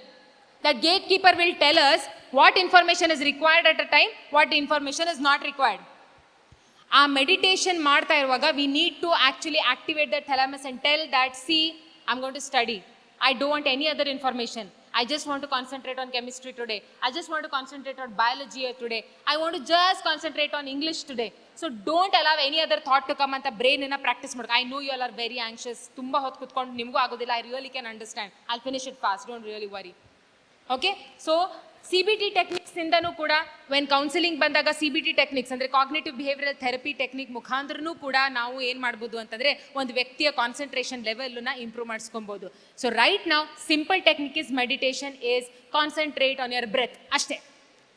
That gatekeeper will tell us what information is required at a time, what information is not required. ಆ meditation ಮಾಡ್ತಾ ಇರುವಾಗ we need to actually activate the thalamus and tell that, see, I'm going to study, I don't want any other information, I just want to concentrate on chemistry today, I just want to concentrate on biology today, I want to just concentrate on English today. So don't allow any other thought to come ಅಂತ brain ನ practice ಮಾಡಿ. I know you all are very anxious, ತುಂಬಾ ಹೊತ್ತು ಕೂತ್ಕೊಂಡು ನಿಮಗೂ ಆಗೋದಿಲ್ಲ, I really can understand, I'll finish it fast, don't really worry. Okay, so CBT techniques ಇಂದನೂ ಕೂಡ ವೆನ್ ಕೌನ್ಸಿಲಿಂಗ್ ಬಂದಾಗ CBT ಟೆಕ್ನಿಕ್ಸ್ ಅಂದರೆ ಕಾಗ್ನೇಟಿವ್ ಬಿಹೇವಿಯರಲ್ ಥೆರಪಿ ಟೆಕ್ನಿಕ್ ಮುಖಾಂತರನೂ ಕೂಡ ನಾವು ಏನು ಮಾಡ್ಬೋದು ಅಂತಂದರೆ ಒಂದು ವ್ಯಕ್ತಿಯ ಕಾನ್ಸಂಟ್ರೇಷನ್ ಲೆವೆಲ್ನ ಇಂಪ್ರೂವ್ ಮಾಡಿಸ್ಕೊಬೋದು. ಸೊ ರೈಟ್ ನಾವು simple technique is meditation is concentrate on your breath ಅಷ್ಟೇ.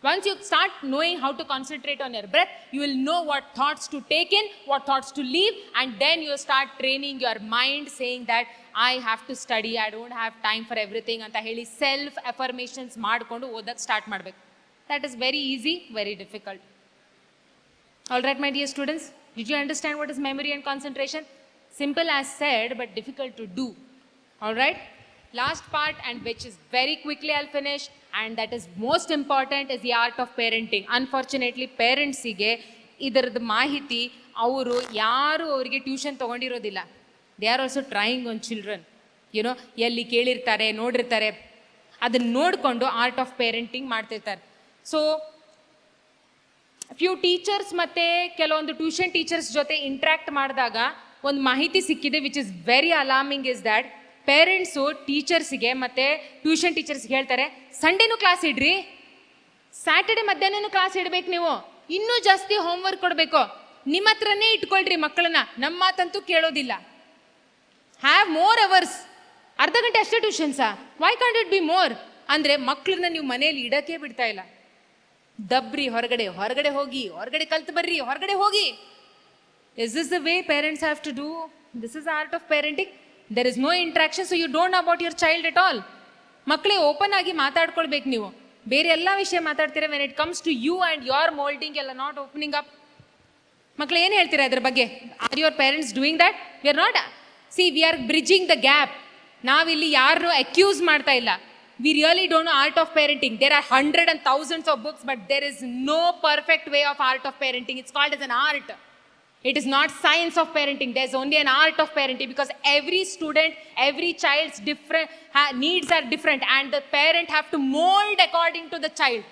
Once you start knowing how to concentrate on your breath, you will know what thoughts to take in, what thoughts to leave, and then you start training your mind saying that I have to study, I don't have time for everything anta heli self affirmations ಮಾಡಿಕೊಂಡು ಓದಕ್ಕೆ start ಮಾಡಬೇಕು. That is very easy, very difficult. All right, my dear students, did you understand what is memory and concentration? Simple as said, but difficult to do. All right? Last part, and which is very quickly I'll finish, and that is most important, is the art of parenting. Unfortunately, parents-ಗೆ ಇದರದ್ದು ಮಾಹಿತಿ ಅವರು ಯಾರು ಅವರಿಗೆ tuition ತೊಗೊಂಡಿರೋದಿಲ್ಲ. They are also trying on children, you know, ಎಲ್ಲಿ ಕೇಳಿರ್ತಾರೆ, ನೋಡಿರ್ತಾರೆ, ಅದನ್ನು ನೋಡಿಕೊಂಡು ಆರ್ಟ್ ಆಫ್ ಪೇರೆಂಟಿಂಗ್ ಮಾಡ್ತಿರ್ತಾರೆ. ಸೊ ಫ್ಯೂ ಟೀಚರ್ಸ್ ಮತ್ತು ಕೆಲವೊಂದು ಟ್ಯೂಷನ್ ಟೀಚರ್ಸ್ ಜೊತೆ ಇಂಟ್ರ್ಯಾಕ್ಟ್ ಮಾಡಿದಾಗ ಒಂದು ಮಾಹಿತಿ ಸಿಕ್ಕಿದೆ, which is very alarming, is that parents ಟೀಚರ್ಸಿಗೆ ಮತ್ತು ಟ್ಯೂಷನ್ ಟೀಚರ್ಸ್ಗೆ ಹೇಳ್ತಾರೆ, ಸಂಡೇನೂ ಕ್ಲಾಸ್ ಇಡ್ರಿ, ಸ್ಯಾಟರ್ಡೆ ಮಧ್ಯಾಹ್ನನೂ ಕ್ಲಾಸ್ ಇಡಬೇಕು, ನೀವು ಇನ್ನೂ ಜಾಸ್ತಿ ಹೋಮ್ವರ್ಕ್ ಕೊಡಬೇಕು, ನಿಮ್ಮ ಹತ್ರನೇ ಇಟ್ಕೊಳ್ರಿ ಮಕ್ಕಳನ್ನ, ನಮ್ಮ ಮಾತಂತೂ ಕೇಳೋದಿಲ್ಲ, ಹ್ಯಾವ್ ಮೋರ್ ಅವರ್ಸ್, ಅರ್ಧ ಗಂಟೆ ಅಷ್ಟೇ ಟ್ಯೂಷನ್ಸಾ, why can't it be more ಅಂದರೆ ಮಕ್ಕಳನ್ನ ನೀವು ಮನೇಲಿ ಇಡೋಕ್ಕೆ ಬಿಡ್ತಾ ಇಲ್ಲ. ದಬ್ರಿ ಹೊರಗಡೆ, ಹೊರಗಡೆ ಹೋಗಿ, ಹೊರಗಡೆ ಕಲ್ತು ಬರ್ರಿ, ಹೊರಗಡೆ ಹೋಗಿ. Is this the way parents have to do? This is art of parenting. There is no interaction, so you don't know about your child at all. ಮಕ್ಕಳೇ ಓಪನ್ ಆಗಿ ಮಾತಾಡ್ಕೊಳ್ಬೇಕು ನೀವು. ಬೇರೆ ಎಲ್ಲ ವಿಷಯ ಮಾತಾಡ್ತೀರಾ, when it comes to you and your moulding ಎಲ್ಲ not opening up. ಮಕ್ಕಳು ಏನು ಹೇಳ್ತೀರಾ ಅದ್ರ ಬಗ್ಗೆ? Are your parents doing that? We are not. See, we are bridging the gap. ನಾವಿಲ್ಲಿ ಯಾರನ್ನೂ ಅಕ್ಯೂಸ್ ಮಾಡ್ತಾ ಇಲ್ಲ. We really don't know art of parenting. There are hundred and thousands of books, but there is no perfect way of art of parenting. It's called as an art. It is not science of parenting. There's only an art of parenting, because every student, every child's different needs are different, and the parent have to mold according to the child.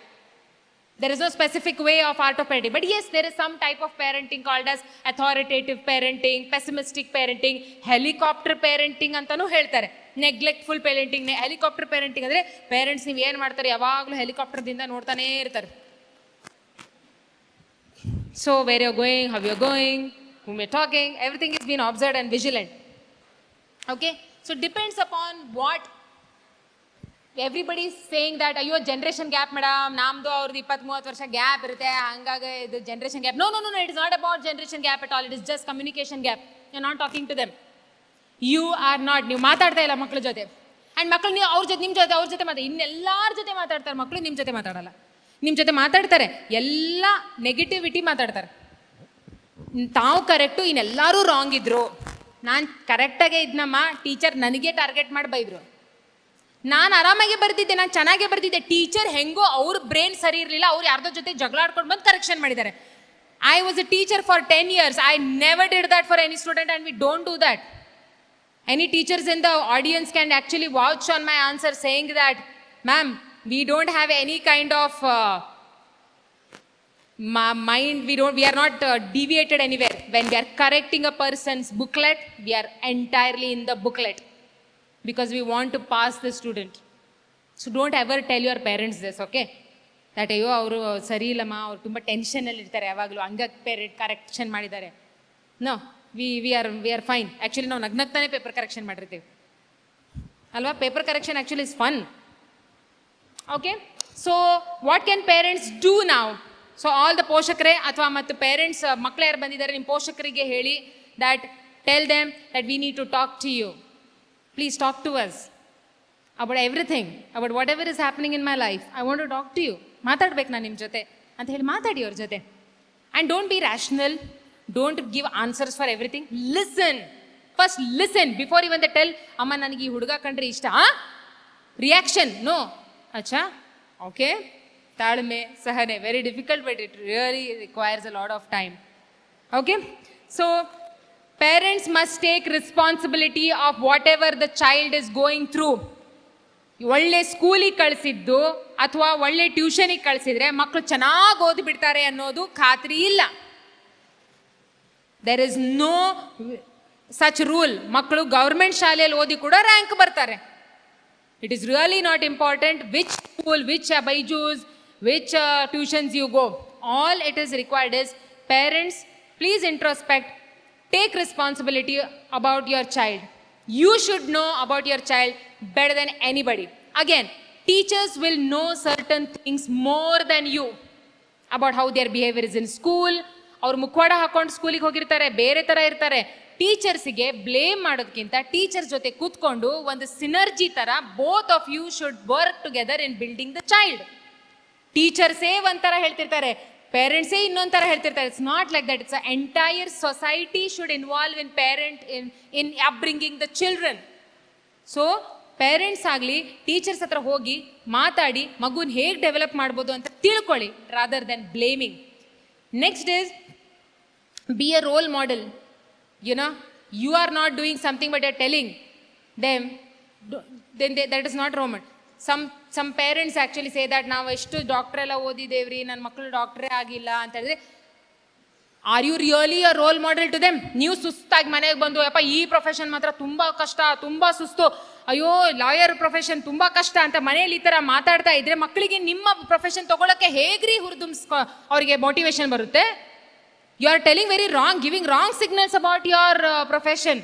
There is no specific way of art of parenting. But yes, there is some type of parenting called as authoritative parenting, pessimistic parenting, helicopter parenting ಅಂತನೂ ಹೇಳ್ತಾರೆ. ನೆಗ್ಲೆಕ್ಟ್ಫುಲ್ parenting, helicopter parenting ಅಂದರೆ parents ನೀವು ಏನು ಮಾಡ್ತಾರೆ, ಯಾವಾಗಲೂ ಹೆಲಿಕಾಪ್ಟರ್ದಿಂದ ನೋಡ್ತಾನೇ ಇರ್ತಾರೆ. So where you're going, how you're going, whom you're talking, everything is being observed and vigilant. Okay? So depends upon what everybody is saying that, ಅಯ್ಯೋ generation gap madam, ನಮ್ಮದು ಅವ್ರದ್ದು 20-30 ವರ್ಷ ಗ್ಯಾಪ್ ಇರುತ್ತೆ, ಹಂಗಾಗಿ ಇದು generation gap. No, it is not about generation gap at all. It is just communication gap. You're not talking to them. You are not. ನೀವು ಮಾತಾಡ್ತಾ ಇಲ್ಲ ಮಕ್ಕಳ ಜೊತೆ. ಆ್ಯಂಡ್ ಮಕ್ಕಳು ನೀವು ಅವ್ರ ಜೊತೆ, ನಿಮ್ಮ ಜೊತೆ, ಅವ್ರ ಜೊತೆ ಇನ್ನೆಲ್ಲರ ಜೊತೆ ಮಾತಾಡ್ತಾರೆ ಮಕ್ಕಳು, ನಿಮ್ಮ ಜೊತೆ ಮಾತಾಡಲ್ಲ. ನಿಮ್ಮ ಜೊತೆ ಮಾತಾಡ್ತಾರೆ, ಎಲ್ಲ ನೆಗೆಟಿವಿಟಿ ಮಾತಾಡ್ತಾರೆ. ತಾವು ಕರೆಕ್ಟು, ಇನ್ನೆಲ್ಲರೂ ರಾಂಗ್ ಇದ್ರು, ನಾನು ಕರೆಕ್ಟಾಗೇ ಇದ್ನಮ್ಮ, ಟೀಚರ್ ನನಗೆ ಟಾರ್ಗೆಟ್ ಮಾಡಿ ಬೈದರು, ನಾನು ಆರಾಮಾಗೆ ಬರ್ತಿದ್ದೆ, ನಾನು ಚೆನ್ನಾಗೇ ಬರ್ತಿದ್ದೆ, ಟೀಚರ್ ಹೆಂಗೋ ಅವ್ರ ಬ್ರೈನ್ ಸರಿ ಇರಲಿಲ್ಲ, ಅವ್ರು ಯಾರ್ದೋ ಜೊತೆ ಜಗಳಾಡ್ಕೊಂಡು ಬಂದು ಕರೆಕ್ಷನ್ ಮಾಡಿದ್ದಾರೆ. I was a teacher for 10 years. I never did that for any student, and we don't do that. Any teachers in the audience can actually watch on my answer saying that, ma'am, we don't have any kind of mind, we are not deviated anywhere. When we are correcting a person's booklet, we are entirely in the booklet, because we want to pass the student. So don't ever tell your parents this, okay? That ಅಯ್ಯೋ ಅವರು ಸರಿ ಇಲ್ಲಮ್ಮ, ಅವ್ರು ತುಂಬ ಟೆನ್ಷನಲ್ಲಿ ಇರ್ತಾರೆ, ಯಾವಾಗಲೂ ಹಂಗಾಗಿ parent correction ಮಾಡಿದ್ದಾರೆ. No, we are fine. Actually ನಾವು ನಗ್ನಗ್ತಾನೆ ಪೇಪರ್ ಕರೆಕ್ಷನ್ ಮಾಡಿರ್ತೀವಿ ಅಲ್ವಾ? Paper correction actually is fun. Okay, so what can parents do now? So all the ಪೋಷಕರೇ ಅಥವಾ ಮತ್ತು ಪೇರೆಂಟ್ಸ್, ಮಕ್ಕಳು ಯಾರು ಬಂದಿದ್ದಾರೆ ನಿಮ್ಮ ಪೋಷಕರಿಗೆ ಹೇಳಿ, that tell them that we need to talk to you. Please talk to us about everything, about whatever is happening in my life. I want to talk to you. ಮಾತಾಡ್ಬೇಕು ನಾನು ನಿಮ್ಮ ಜೊತೆ ಅಂತ ಹೇಳಿ ಮಾತಾಡಿ ಅವ್ರ ಜೊತೆ. And don't be rational, don't give answers for everything. Listen, first listen before even the tell. ಅಮ್ಮ ನನಗೆ ಈ ಹುಡುಗ ಕಂಡ್ರೆ ಇಷ್ಟ. ರಿಯಾಕ್ಷನ್ ನೋ, ಅಚ್ಚಾ ಓಕೆ. ತಾಳ್ಮೆ, ಸಹನೆ, very difficult but it really requires a lot of time. Okay, so parents must take responsibility of whatever the child is going through. ಒಳ್ಳೆ ಸ್ಕೂಲಿಗೆ ಕಳಿಸಿದ್ದು ಅಥವಾ ಒಳ್ಳೆ ಟ್ಯೂಷನಿಗೆ ಕಳಿಸಿದ್ರೆ ಮಕ್ಕಳು ಚೆನ್ನಾಗಿ ಓದಿ ಬಿಡ್ತಾರೆ ಅನ್ನೋದು ಖಾತ್ರಿ ಇಲ್ಲ. There is no such rule. ಮಕ್ಕಳು ಗೌರ್ಮೆಂಟ್ ಶಾಲೆಯಲ್ಲಿ ಓದಿ ಕೂಡ ರ್ಯಾಂಕ್ ಬರ್ತಾರೆ. It is really not important which school, which Byju's, which tuitions you go. All it is required is parents, please introspect. Take responsibility about your child. You should know about your child better than anybody. Again, teachers will know certain things more than you about how their behavior is in school. ಅವ್ರು ಮುಖವಾಡ ಹಾಕೊಂಡು ಸ್ಕೂಲಿಗೆ ಹೋಗಿರ್ತಾರೆ, ಬೇರೆ ಥರ ಇರ್ತಾರೆ. ಟೀಚರ್ಸಿಗೆ blame ಮಾಡೋದಕ್ಕಿಂತ teachers ಜೊತೆ ಕೂತ್ಕೊಂಡು ಒಂದು ಸಿನರ್ಜಿ ಥರ both of you should work together in building the child. ಟೀಚರ್ಸೇ ಒಂಥರ ಹೇಳ್ತಿರ್ತಾರೆ, ಪೇರೆಂಟ್ಸೇ ಇನ್ನೊಂಥರ ಹೇಳ್ತಿರ್ತಾರೆ. It's not like that. It's a entire society should involve in parent in upbringing the children. So parents ಆಗಲಿ ಟೀಚರ್ಸ್ ಹತ್ರ ಹೋಗಿ ಮಾತಾಡಿ ಮಗುನ ಹೇಗೆ ಡೆವಲಪ್ ಮಾಡ್ಬೋದು ಅಂತ ತಿಳ್ಕೊಳ್ಳಿ, rather than blaming. Next is be a role model. You know, you are not doing something but you are telling them, then that is not role model. some parents actually say that ನಾವು ಎಷ್ಟು ಡಾಕ್ಟ್ರೆಲ್ಲ ಓದಿದ್ದೇವ್ರಿ, ನನ್ನ ಮಕ್ಕಳು ಡಾಕ್ಟ್ರೇ ಆಗಿಲ್ಲ ಅಂತ ಹೇಳಿದ್ರೆ, are you really a role model to them? ನೀವು ಸುಸ್ತಾಗಿ ಮನೆಗೆ ಬಂದು ಯಪ್ಪ ಈ ಪ್ರೊಫೆಷನ್ ಮಾತ್ರ ತುಂಬ ಕಷ್ಟ, ತುಂಬ ಸುಸ್ತು, ಅಯ್ಯೋ ಲಾಯರ್ ಪ್ರೊಫೆಷನ್ ತುಂಬ ಕಷ್ಟ ಅಂತ ಮನೇಲಿ ಈ ಥರ ಮಾತಾಡ್ತಾ ಇದ್ರೆ ಮಕ್ಕಳಿಗೆ ನಿಮ್ಮ ಪ್ರೊಫೆಷನ್ ತೊಗೊಳಕ್ಕೆ ಹೇಗ್ರಿ ಅವರಿಗೆ ಮೋಟಿವೇಶನ್ ಬರುತ್ತೆ? You are telling very wrong, giving wrong signals about your profession.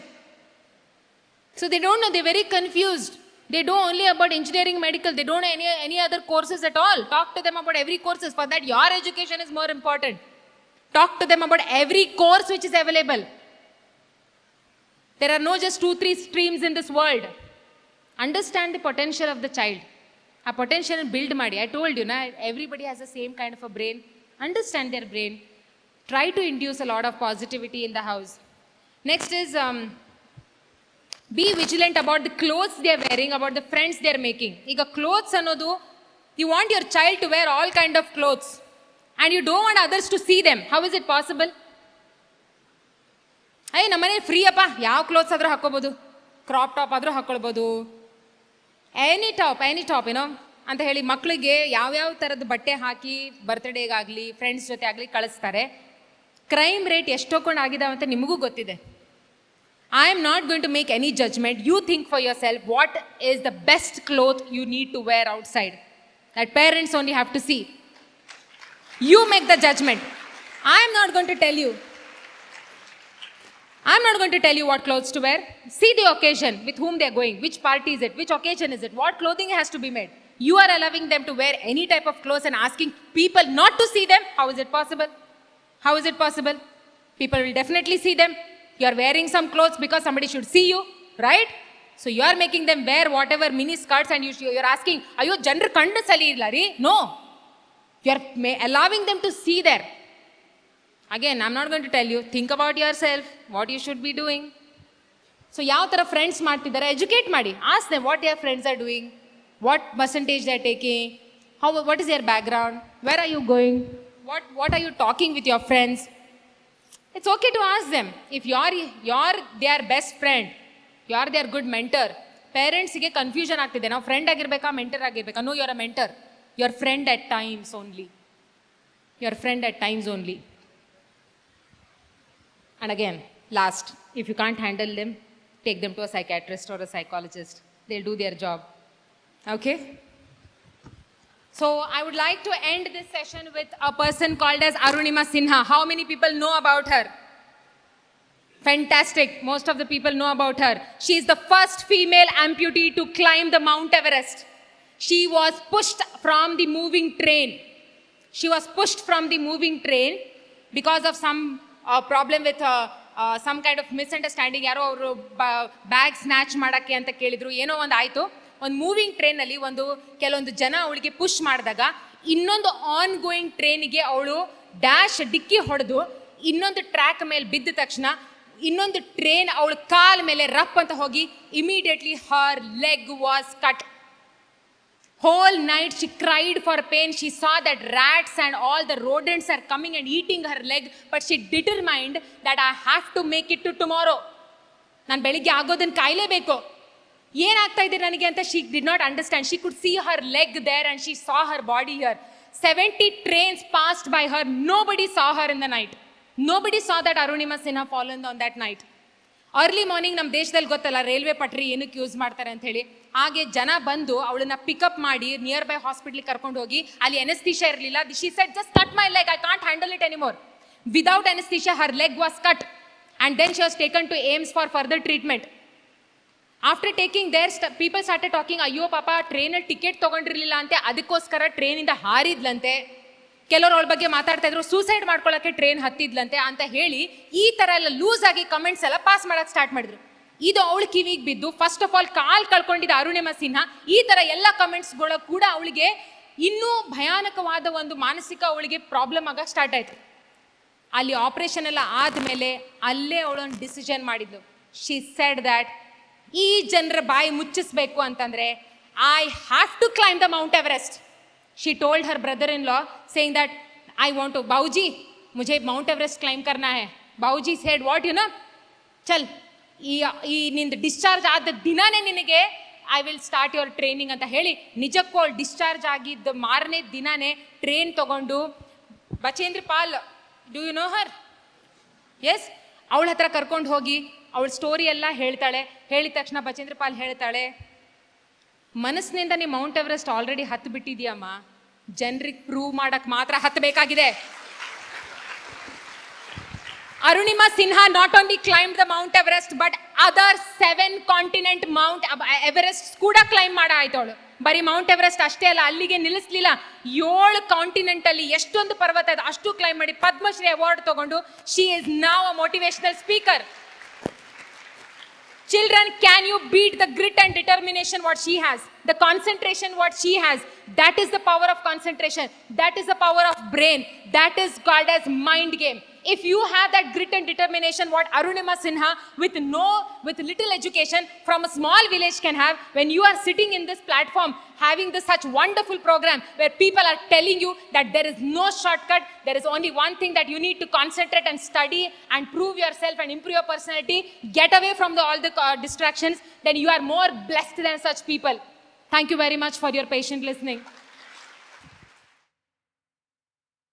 So they don't know, they very confused. They know only about engineering, medical. They don't know any other courses at all. Talk to them about every courses. For that, your education is more important. Talk to them about every course which is available. There are no just 2-3 streams in this world. Understand the potential of the child. A potential build madi. I told you, na, everybody has the same kind of a brain. Understand their brain. Try to induce a lot of positivity in the house. Next is be vigilant about the clothes they are wearing, about the friends they are making. ಈಗ clothes ಅನ್ನೋದು, you want your child to wear all kind of clothes and you don't want others to see them. How is it possible? ನಮ್ಮನೆ free ಅಪ್ಪ, ಯಾವ clothes ಆದರೂ ಹಾಕೋಬೋದು, crop top ಆದರೂ ಹಾಕೊಳ್ಬೋದು, any top ಏನೋ ಅಂತ ಹೇಳಿ ಮಕ್ಕಳಿಗೆ ಯಾವ್ಯಾವ ಥರದ ಬಟ್ಟೆ ಹಾಕಿ ಬರ್ತ್ಡೇಗಾಗಲಿ ಫ್ರೆಂಡ್ಸ್ ಜೊತೆ ಆಗಲಿ ಕಳಿಸ್ತಾರೆ. ಕ್ರೈಮ್ ರೇಟ್ ಎಷ್ಟೊಂದು ಆಗಿದಾವೆ ಅಂತ ನಿಮಗೂ ಗೊತ್ತಿದೆ. I am not going to make any judgment. You think for yourself what is the best cloth you need to wear outside. That parents only have to see. You make the judgment. I am not going to tell you. I am not going to tell you what clothes to wear. See the occasion, with whom they are going, which party is it, which occasion is it, what clothing has to be made. You are allowing them to wear any type of clothes and asking people not to see them. How is it possible? How is it possible? People will definitely see them. You are wearing some clothes because somebody should see you, right? So you are making them wear whatever mini skirts and you are asking, ayo janru kandu sali illa ri? No, you are allowing them to see there. Again, I'm not going to tell you, think about yourself, what you should be doing. So yav tara friends ಮಾಡ್ತಿದ್ದಾರೆ, educate ಮಾಡಿ. Ask them what their friends are doing, what percentage they are taking, what is their background, where are you going, what are you talking with your friends. It's okay to ask them. If you're their best friend, you are their good mentor. Parents ಗೆ confusion ಆಗ್ತಿದೆ, ನಾವು friend ಆಗಿರ್ಬೇಕಾ mentor ಆಗಿರ್ಬೇಕಾ? No, you are a mentor. You are friend at times only. You are friend at times only. And again, last, if you can't handle them, take them to a psychiatrist or a psychologist. They'll do their job. Okay? So I would like to end this session with a person called as Arunima Sinha. How many people know about her? Fantastic. Most of the people know about her. She is the first female amputee to climb the Mount Everest. She was pushed from the moving train. She was pushed from the moving train because of some problem with some kind of misunderstanding. ಯಾರೋ ಅವರು bag snatch ಮಾಡೋಕ್ಕೆ ಅಂತ ಕೇಳಿದ್ರು, ಏನೋ ಒಂದು ಆಯಿತು. ಒಂದು moving ಟ್ರೈನಲ್ಲಿ ಕೆಲವೊಂದು ಜನ ಅವಳಿಗೆ ಪುಷ್ ಮಾಡಿದಾಗ ಇನ್ನೊಂದು ಆನ್ ಗೋಯಿಂಗ್ ಟ್ರೈನಿಗೆ ಅವಳು ಡ್ಯಾಶ್ ಡಿಕ್ಕಿ ಹೊಡೆದು ಇನ್ನೊಂದು ಟ್ರ್ಯಾಕ್ ಮೇಲೆ ಬಿದ್ದ ತಕ್ಷಣ ಇನ್ನೊಂದು ಟ್ರೈನ್ ಅವಳ ಕಾಲ ಮೇಲೆ ರಪ್ ಅಂತ ಹೋಗಿ immediately Har leg was cut. Whole night she cried for pain. She saw that rats and all the rodents are coming and eating her leg, but she determined that I have to make it to tomorrow. ನಾನು ಬೆಳಿಗ್ಗೆ ಆಗೋದನ್ನು ಕಾಯಲೇಬೇಕು. ಏನಾಗ್ತಾ ಇದೆ ನನಗೆ ಅಂತ she did not understand. She could see her leg there and she saw her body here. 70 trains passed by her. Nobody saw her in the night. Nobody saw that Arunima Sinha fallen on that night. Early morning ನಮ್ಮ ದೇಶದಲ್ಲಿ ಗೊತ್ತಲ್ಲ railway ಪಟ್ರಿ ಏನಕ್ಕೆ use ಮಾಡ್ತಾರೆ ಅಂತ ಹೇಳಿ. ಹಾಗೆ ಜನ ಬಂದು ಅವಳನ್ನ ಪಿಕಪ್ ಮಾಡಿ ನಿಯರ್ ಬೈ ಹಾಸ್ಪಿಟ್ಲಿಗೆ ಕರ್ಕೊಂಡು ಹೋಗಿ ಅಲ್ಲಿ ಅನೆಸ್ಥಿಷಿಯಾ ಇರಲಿಲ್ಲ. She said just cut my leg, I can't handle it anymore. Without anaesthesia her leg was cut and then she was taken to AIMS for further treatment. After taking there, people started talking, ಅಯ್ಯೋ ಪಾಪ ಟ್ರೈನಲ್ಲಿ ticket ತೊಗೊಂಡಿರಲಿಲ್ಲ ಅಂತೆ, ಅದಕ್ಕೋಸ್ಕರ ಟ್ರೈನಿಂದ ಹಾರಿದ್ಲಂತೆ. ಕೆಲವರು ಅವಳ ಬಗ್ಗೆ ಮಾತಾಡ್ತಾ ಇದ್ರು, ಸೂಸೈಡ್ ಮಾಡ್ಕೊಳ್ಳೋಕ್ಕೆ ಟ್ರೈನ್ ಹತ್ತಿದ್ಲಂತೆ ಅಂತ ಹೇಳಿ ಈ ಥರ ಎಲ್ಲ ಲೂಸ್ ಆಗಿ ಕಮೆಂಟ್ಸ್ ಎಲ್ಲ ಪಾಸ್ ಮಾಡೋಕ್ಕೆ ಸ್ಟಾರ್ಟ್ ಮಾಡಿದ್ರು. ಇದು ಅವಳ ಕಿವಿಗೆ ಬಿದ್ದು ಫಸ್ಟ್ ಆಫ್ ಆಲ್ ಕಾಲ್ ಕಳ್ಕೊಂಡಿದ್ದ ಅರುಣಿಮಾ ಸಿನ್ಹಾ ಈ ಥರ ಎಲ್ಲ ಕಮೆಂಟ್ಸ್ಗಳು ಕೂಡ ಅವಳಿಗೆ ಇನ್ನೂ ಭಯಾನಕವಾದ ಒಂದು ಮಾನಸಿಕ ಅವಳಿಗೆ ಪ್ರಾಬ್ಲಮ್ ಆಗ ಸ್ಟಾರ್ಟ್ ಆಯಿತು. ಅಲ್ಲಿ ಆಪರೇಷನ್ ಎಲ್ಲ ಆದಮೇಲೆ ಅಲ್ಲೇ ಅವಳೊಂದು ಡಿಸಿಷನ್ ಮಾಡಿದ್ಲು. ಶಿ ಸೆಡ್ ದ್ಯಾಟ್ ಈ ಜನರ ಬಾಯಿ ಮುಚ್ಚಿಸ್ಬೇಕು ಅಂತಂದರೆ I have to climb the Mount Everest. She told her brother-in-law saying that I want to, Bauji, मुझे Mount Everest climb करना है. Bauji said, what you know? चल ಈ ನಿಂದು ಡಿಸ್ಚಾರ್ಜ್ ಆದ ದಿನಾನೇ ನಿನಗೆ I will start your training ಅಂತ ಹೇಳಿ ನಿಜಕ್ಕೂ ಅವಳು ಡಿಸ್ಚಾರ್ಜ್ ಆಗಿದ್ದ ಮಾರನೇ ದಿನಾನೇ ಟ್ರೈನ್ ತಗೊಂಡು Bachendri Pal, do you know her? Yes, ಅವಳ ಹತ್ರ ಕರ್ಕೊಂಡು ಹೋಗಿ ಅವಳ ಸ್ಟೋರಿ ಎಲ್ಲ ಹೇಳ್ತಾಳೆ. ಹೇಳಿದ ತಕ್ಷಣ ಬಚೇಂದ್ರ ಪಾಲ್ ಹೇಳ್ತಾಳೆ, ಮನಸ್ಸಿನಿಂದ ನೀವು ಮೌಂಟ್ ಎವರೆಸ್ಟ್ ಆಲ್ರೆಡಿ ಹತ್ತು ಬಿಟ್ಟಿದ್ಯಮ್ಮ, ಜನರಿಗೆ ಪ್ರೂವ್ ಮಾಡಕ್ಕೆ ಮಾತ್ರ ಹತ್ತಬೇಕಾಗಿದೆ. Arunima Sinha not only climbed the Mount Everest but other 7 continent Mount Everest ಕೂಡ ಕ್ಲೈಮ್ ಮಾಡ ಆಯ್ತವಳು. ಬರೀ ಮೌಂಟ್ ಎವರೆಸ್ಟ್ ಅಷ್ಟೇ ಅಲ್ಲ, ಅಲ್ಲಿಗೆ ನಿಲ್ಲಿಸ್ಲಿಲ್ಲ, 7 ಕಾಂಟಿನೆಂಟ್ ಅಲ್ಲಿ ಎಷ್ಟೊಂದು ಪರ್ವತ ಇದೆ ಅಷ್ಟು ಕ್ಲೈಮ್ ಮಾಡಿ ಪದ್ಮಶ್ರೀ ಅವಾರ್ಡ್ ತಗೊಂಡು she is now a motivational speaker. Children, can you beat the grit and determination what she has? The concentration what she has? That is the power of concentration. That is the power of brain. That is called as mind game. If you have that grit and determination what Arunima Sinha with little education from a small village can have, when you are sitting in this platform having this such wonderful program where people are telling you that there is no shortcut, there is only one thing that you need to concentrate and study and prove yourself and improve your personality, get away from all the distractions, then you are more blessed than such people. Thank you very much for your patient listening.